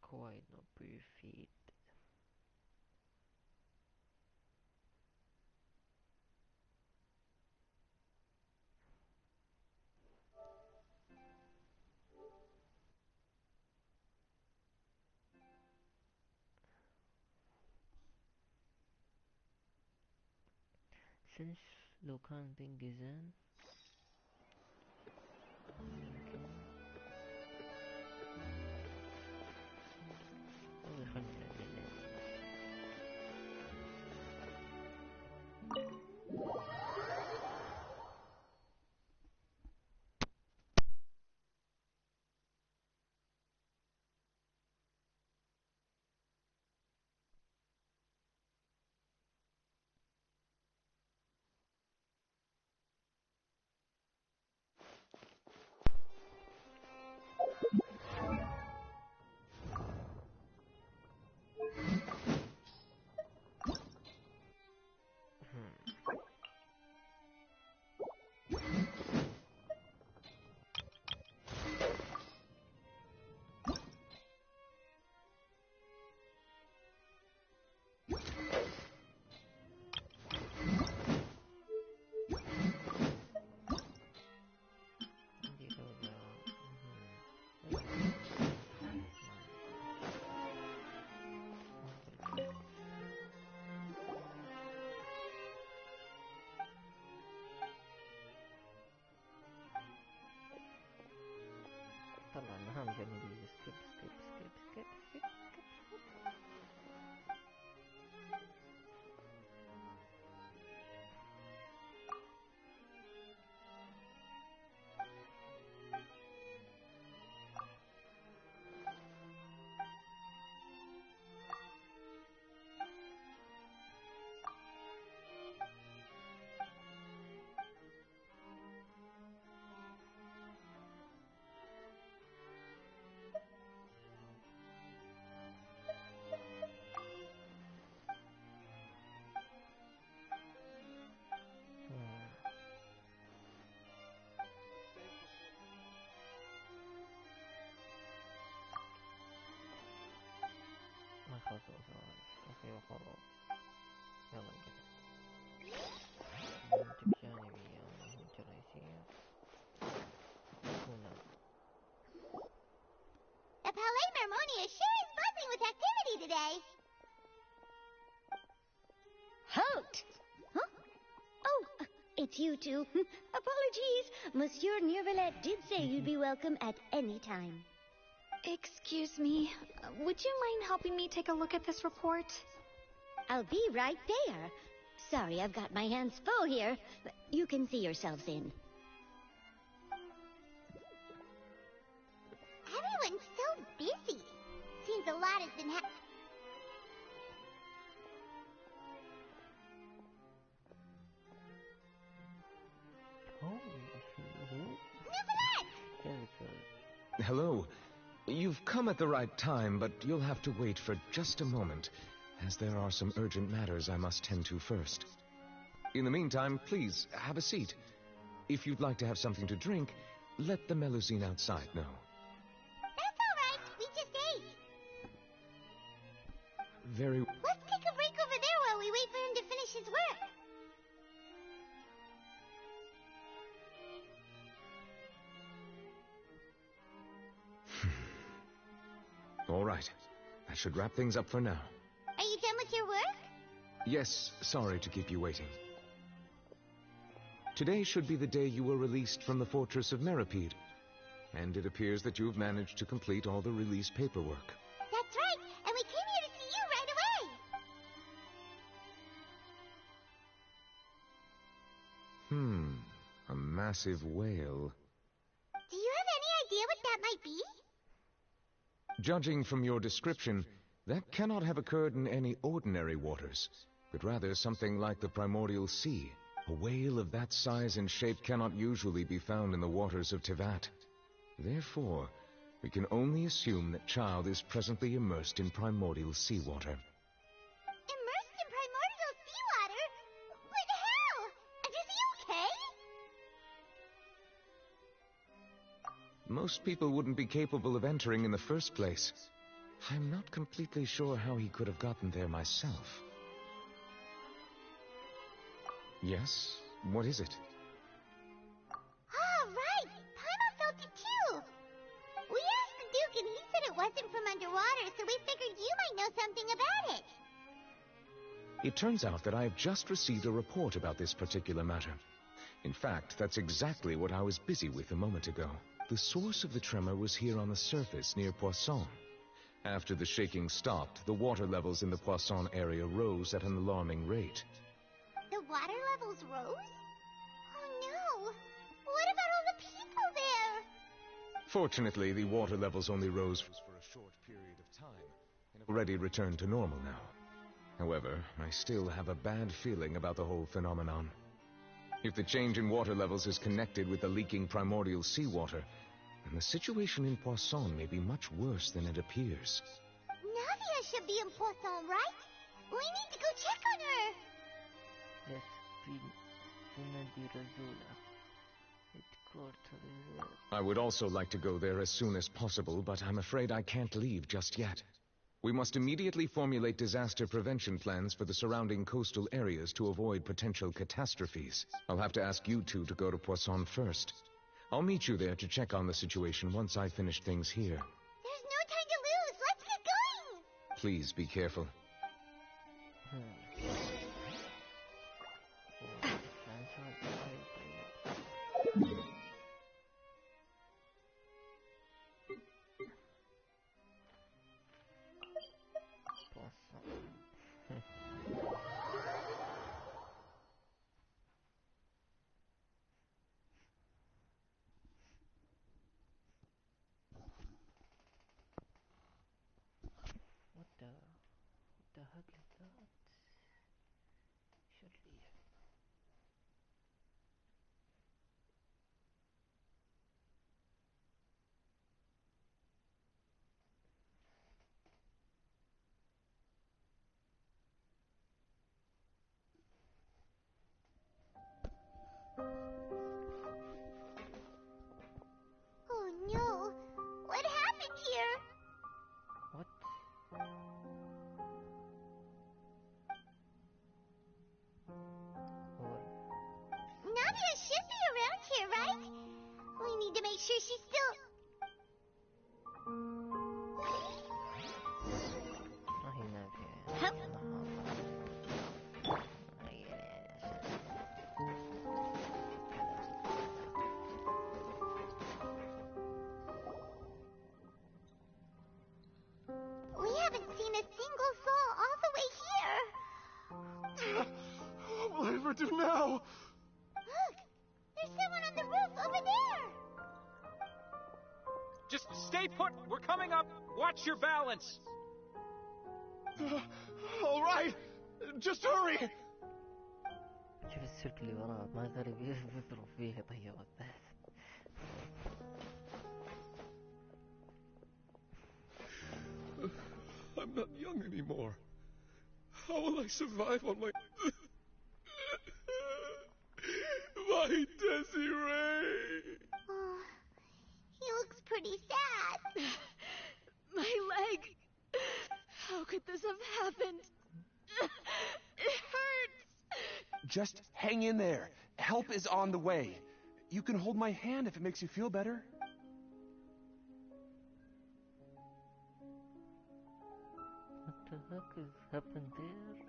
Quite not perfect. Since لو كان بين جيزان خلينا Kennedy, skip. ما خلصوا أخي وخلاص. يلا نقفل. منتج جانبي أو المهمة الرئيسية هنا. The Palais Mermonia sure is buzzing with activity today. Halt! Huh? Oh, it's you two. Apologies. Monsieur Nervalet did say you'd be welcome at any time. Excuse me, would you mind helping me take a look at this report? I'll be right there. Sorry, I've got my hands full here. You can see yourselves in. Everyone's so busy. Seems a lot has been Hello. You've come at the right time, but you'll have to wait for just a moment, as there are some urgent matters I must tend to first. In the meantime, please, have a seat. If you'd like to have something to drink, let the Melusine outside know. That's all right. We just ate. Very... Let's take a break over there while we wait for him to finish his work. All right. That should wrap things up for now. Are you done with your work? Yes, sorry to keep you waiting. Today should be the day you were released from the Fortress of Meripede, and it appears that you've managed to complete all the release paperwork. That's right, and we came here to see you right away. A massive whale. Do you have any idea what that might be? Judging from your description, that cannot have occurred in any ordinary waters, but rather something like the primordial sea. A whale of that size and shape cannot usually be found in the waters of Tevat. Therefore, we can only assume that Child is presently immersed in primordial seawater. Immersed in primordial seawater? What the hell? And is he okay? Most people wouldn't be capable of entering in the first place. I'm not completely sure how he could have gotten there myself. Yes? What is it? Oh, right! Paimon felt it too! We asked the Duke and he said it wasn't from underwater, so we figured you might know something about it. It turns out that I have just received a report about this particular matter. In fact, that's exactly what I was busy with a moment ago. The source of the tremor was here on the surface near Poisson. After the shaking stopped, the water levels in the Poisson area rose at an alarming rate. The water levels rose? Oh no! What about all the people there? Fortunately, the water levels only rose for a short period of time, and have already returned to normal now. However, I still have a bad feeling about the whole phenomenon. If the change in water levels is connected with the leaking primordial seawater, then the situation in Poisson may be much worse than it appears. Navia should be in Poisson, right? We need to go check on her! I would also like to go there as soon as possible, but I'm afraid I can't leave just yet. We must immediately formulate disaster prevention plans for the surrounding coastal areas to avoid potential catastrophes. I'll have to ask you two to go to Poisson first. I'll meet you there to check on the situation once I finish things here. There's no time to lose! Let's get going! Please be careful. the heck is that? Surely. Oh no! What happened here? What? Nadia should be around here, right? We need to make sure she's still... We haven't seen a single soul all the way here. What will I ever do now? Look! There's someone on the roof over there! Just stay put. We're coming up. Watch your balance. All right. Just hurry. شوف السلك اللي وراه ما غريب يضرب فيه طيارات. I'm not young anymore. How will I survive on my... my Desiree? Oh, he looks pretty sad. My leg. How could this have happened? It hurts. Just hang in there. Help is on the way. You can hold my hand if it makes you feel better. What the heck has happened there?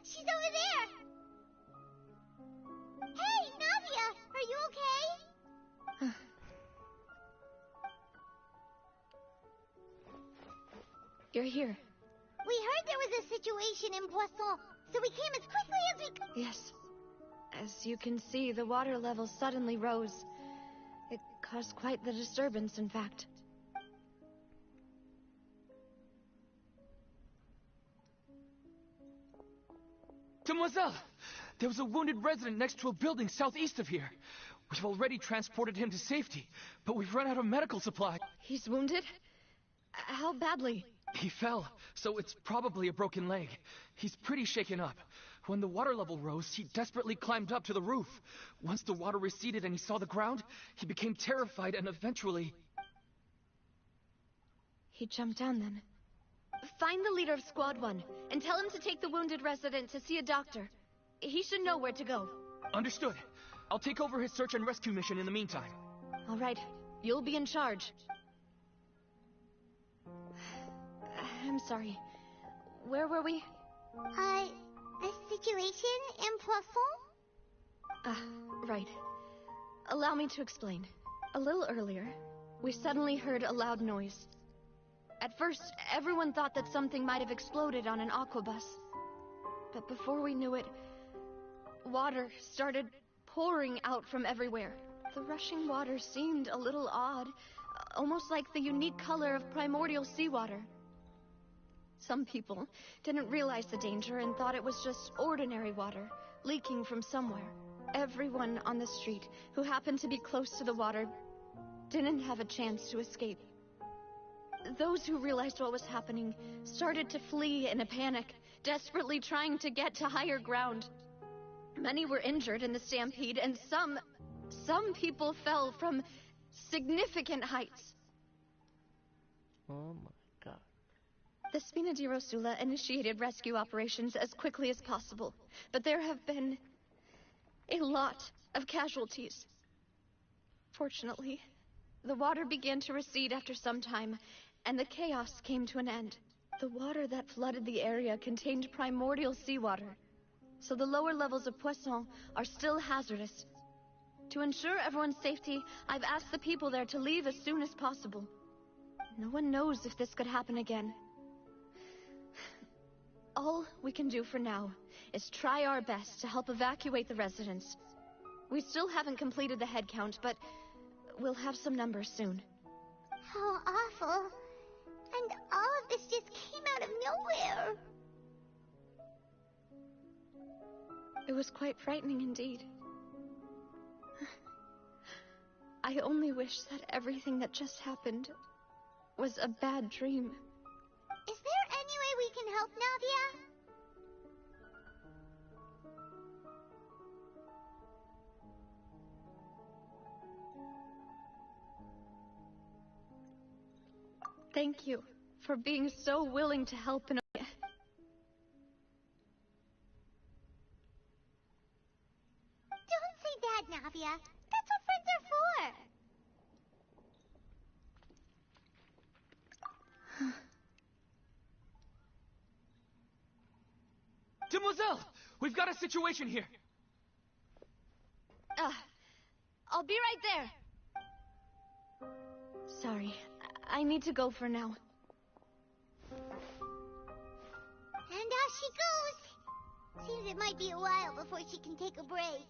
She's over there! Hey, Nadia! Are you okay? You're here. We heard there was a situation in Poisson, so we came as quickly as we could. Yes. As you can see, the water level suddenly rose. It caused quite the disturbance, in fact. Demoiselle! There was a wounded resident next to a building southeast of here. We've already transported him to safety, but we've run out of medical supply. He's wounded? How badly? He fell, so it's probably a broken leg. He's pretty shaken up. When the water level rose, he desperately climbed up to the roof. Once the water receded and he saw the ground, he became terrified and eventually... He jumped down then. Find the leader of Squad 1 and tell him to take the wounded resident to see a doctor. He should know where to go. Understood. I'll take over his search and rescue mission in the meantime. All right. You'll be in charge. I'm sorry. Where were we? The situation in Poisson? Right. Allow me to explain. A little earlier, we suddenly heard a loud noise. At first, everyone thought that something might have exploded on an aquabus. But before we knew it, water started pouring out from everywhere. The rushing water seemed a little odd, almost like the unique color of primordial seawater. Some people didn't realize the danger and thought it was just ordinary water, leaking from somewhere. Everyone on the street who happened to be close to the water didn't have a chance to escape. Those who realized what was happening started to flee in a panic, desperately trying to get to higher ground. Many were injured in the stampede, and some people fell from significant heights. Oh my god. The Spina di Rosula initiated rescue operations as quickly as possible, but there have been a lot of casualties. Fortunately, the water began to recede after some time, and the chaos came to an end. The water that flooded the area contained primordial seawater, so the lower levels of Poisson are still hazardous. To ensure everyone's safety, I've asked the people there to leave as soon as possible. No one knows if this could happen again. All we can do for now is try our best to help evacuate the residents. We still haven't completed the head count, but we'll have some numbers soon. How awful. And all of this just came out of nowhere. It was quite frightening indeed. I only wish that everything that just happened was a bad dream. Is there any way we can help, Navia? Thank you for being so willing to help in a way. Don't say that, Navia. That's what friends are for. Demoiselle! We've got a situation here! I'll be right there. Sorry, I need to go for now. And off she goes. Seems it might be a while before she can take a break.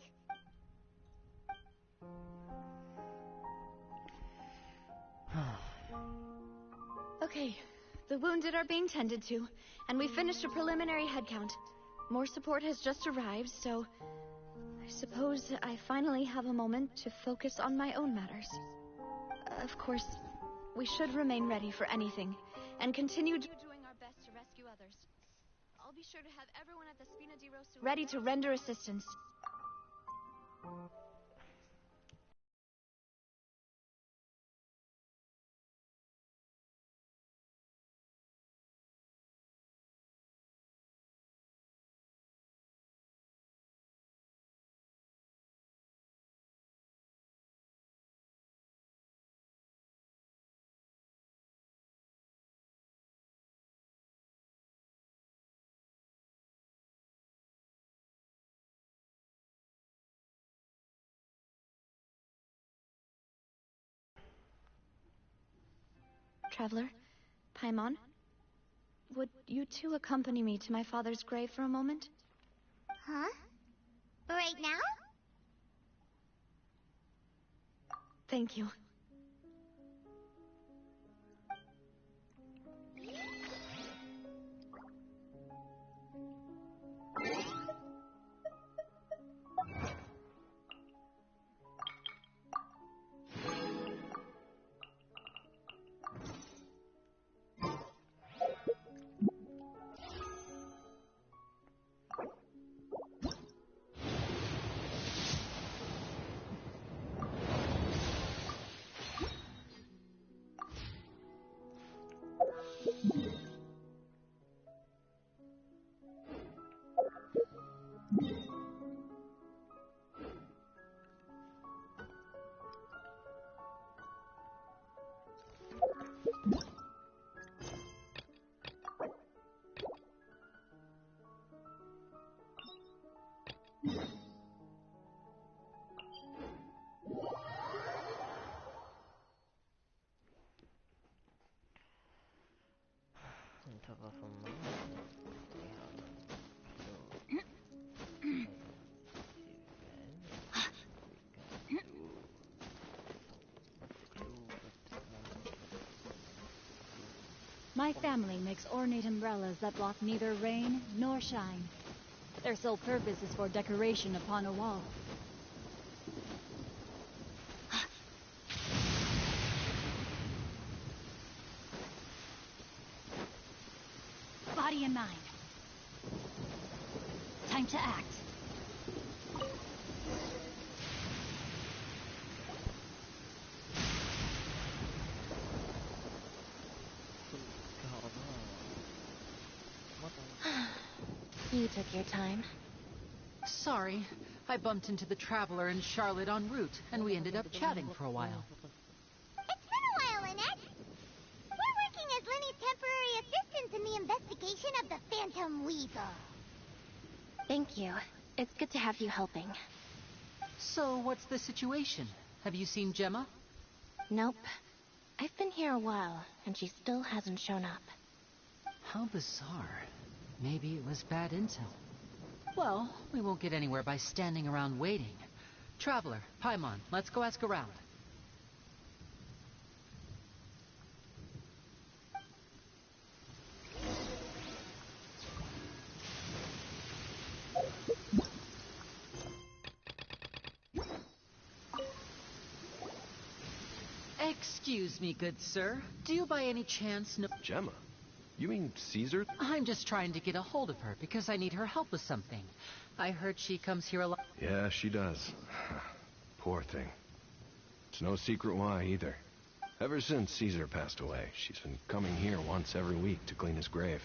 Okay, the wounded are being tended to, and we finished a preliminary head count. More support has just arrived, so I suppose I finally have a moment to focus on my own matters. Of course, we should remain ready for anything, and continue doing our best to rescue others. I'll be sure to have everyone at the Spina di Rosso ready to render assistance. Traveler, Paimon, would you two accompany me to my father's grave for a moment? Huh? Right now? Thank you. My family makes ornate umbrellas that block neither rain nor shine. Their sole purpose is for decoration upon a wall. Body and mind. Time to act. You took your time. Sorry, I bumped into the Traveler and Charlotte en route, and we ended up chatting for a while. It's been a while, Lynette. We're working as Lenny's temporary assistants in the investigation of the Phantom Weasel. Thank you. It's good to have you helping. So, what's the situation? Have you seen Gemma? Nope. I've been here a while, and she still hasn't shown up. How bizarre. Maybe it was bad intel. Well, we won't get anywhere by standing around waiting. Traveler, Paimon, let's go ask around. Excuse me, good sir. Do you by any chance know... Gemma? You mean Caesar? I'm just trying to get a hold of her because I need her help with something. I heard she comes here a lot. Yeah, she does. Poor thing. It's no secret why, either. Ever since Caesar passed away, she's been coming here once every week to clean his grave.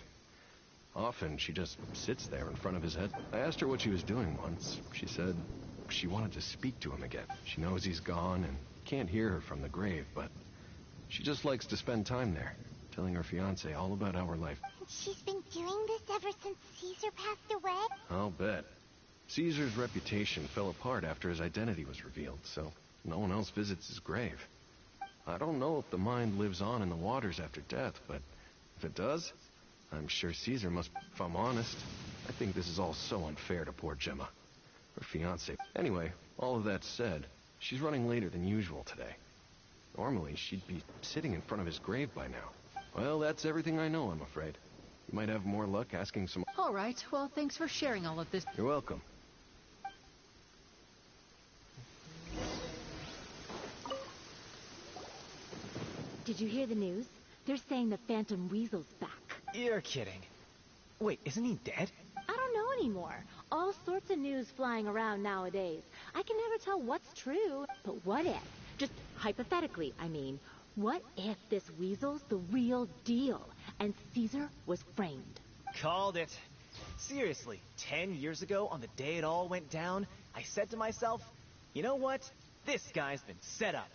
Often, she just sits there in front of his head. I asked her what she was doing once. She said she wanted to speak to him again. She knows he's gone and can't hear her from the grave, but she just likes to spend time there, telling her fiancé all about our life. And she's been doing this ever since Caesar passed away? I'll bet. Caesar's reputation fell apart after his identity was revealed, so no one else visits his grave. I don't know if the mind lives on in the waters after death, but if it does, I'm sure Caesar must... If I'm honest, I think this is all so unfair to poor Gemma. Her fiancé. Anyway, all of that said, she's running later than usual today. Normally, she'd be sitting in front of his grave by now. Well, that's everything I know, I'm afraid. You might have more luck asking some... All right, well, thanks for sharing all of this. You're welcome. Did you hear the news? They're saying the Phantom Weasel's back. You're kidding. Wait, isn't he dead? I don't know anymore. All sorts of news flying around nowadays. I can never tell what's true. But what if, just hypothetically, I mean, what if this weasel's the real deal and Caesar was framed? Called it. Seriously, 10 years ago, on the day it all went down, I said to myself, you know what? This guy's been set up.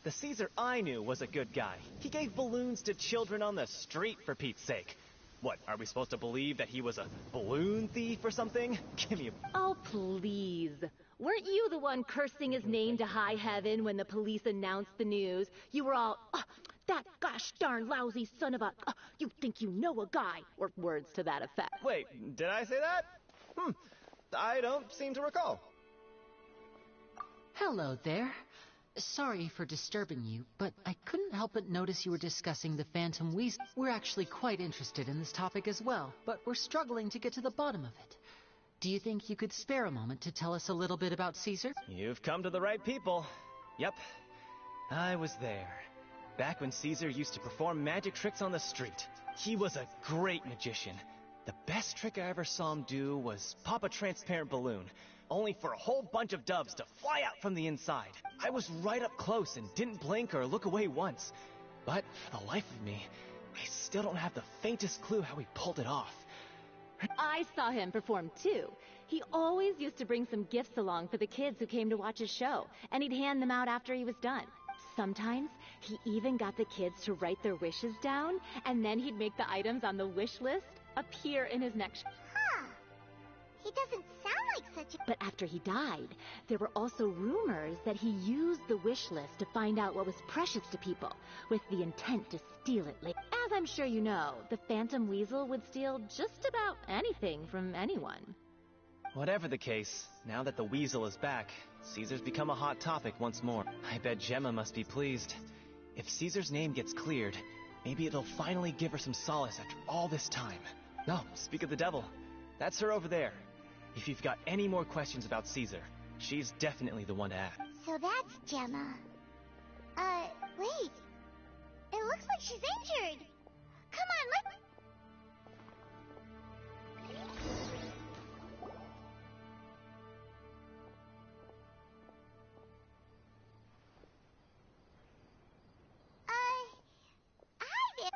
The Caesar I knew was a good guy. He gave balloons to children on the street, for Pete's sake. What, are we supposed to believe that he was a balloon thief or something? Give me a... Oh, please. Weren't you the one cursing his name to high heaven when the police announced the news? You were all, oh, that gosh darn lousy son of a... you think you know a guy, or words to that effect. Wait, did I say that? I don't seem to recall. Hello there. Sorry for disturbing you, but I couldn't help but notice you were discussing the Phantom Weasel. We're actually quite interested in this topic as well, but we're struggling to get to the bottom of it. Do you think you could spare a moment to tell us a little bit about Caesar? You've come to the right people. Yep, I was there. Back when Caesar used to perform magic tricks on the street. He was a great magician. The best trick I ever saw him do was pop a transparent balloon, only for a whole bunch of doves to fly out from the inside. I was right up close and didn't blink or look away once. But for the life of me, I still don't have the faintest clue how he pulled it off. I saw him perform too. He always used to bring some gifts along for the kids who came to watch his show, and he'd hand them out after he was done. Sometimes, he even got the kids to write their wishes down, and then he'd make the items on the wish list appear in his next... Huh. He doesn't sound like such a... But after he died, there were also rumors that he used the wish list to find out what was precious to people, with the intent to steal it later. As I'm sure you know, the Phantom Weasel would steal just about anything from anyone. Whatever the case, now that the Weasel is back, Caesar's become a hot topic once more. I bet Gemma must be pleased. If Caesar's name gets cleared, maybe it'll finally give her some solace after all this time. No, speak of the devil. That's her over there. If you've got any more questions about Caesar, she's definitely the one to ask. So that's Gemma. Wait. It looks like she's injured. Come on, let's... hi there.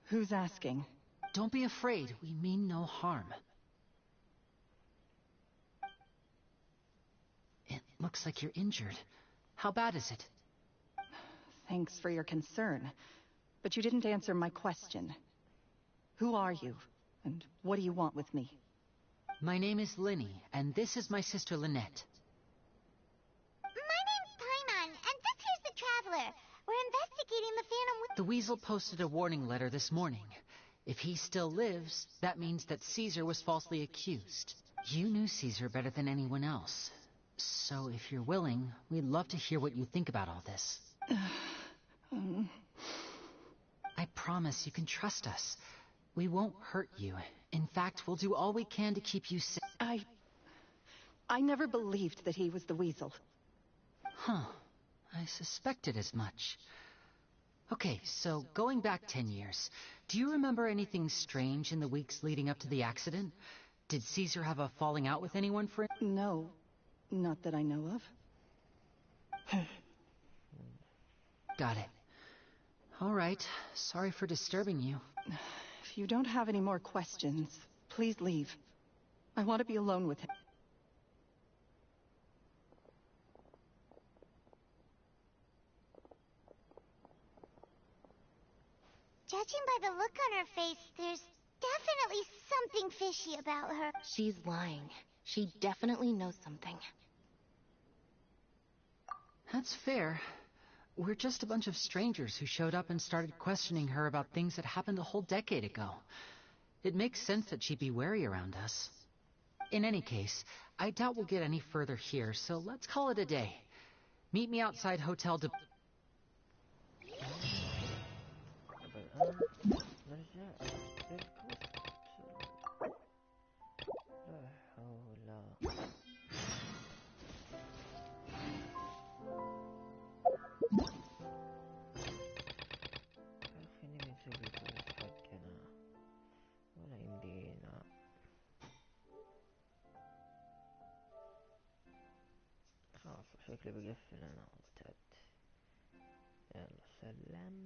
Who's asking? Don't be afraid. We mean no harm. It looks like you're injured. How bad is it? Thanks for your concern, but you didn't answer my question. Who are you, and what do you want with me? My name is Linny, and this is my sister Lynette. My name's Paimon, and this here's the Traveler. We're investigating the Phantom... The Weasel posted a warning letter this morning. If he still lives, that means that Caesar was falsely accused. You knew Caesar better than anyone else. So if you're willing, we'd love to hear what you think about all this. I promise you can trust us. We won't hurt you. In fact, we'll do all we can to keep you safe. I never believed that he was the Weasel. Huh. I suspected as much. Okay, so going back 10 years, do you remember anything strange in the weeks leading up to the accident? Did Caesar have a falling out with anyone for it? No. Not that I know of. Got it. All right. Sorry for disturbing you. If you don't have any more questions, please leave. I want to be alone with him. Judging by the look on her face, there's definitely something fishy about her. She's lying. She definitely knows something. That's fair. We're just a bunch of strangers who showed up and started questioning her about things that happened a whole decade ago. It makes sense that she'd be wary around us. In any case, I doubt we'll get any further here, so let's call it a day. Meet me outside Hotel de... خلاص شكلي بقفل انا. تعبت. يلا سلام.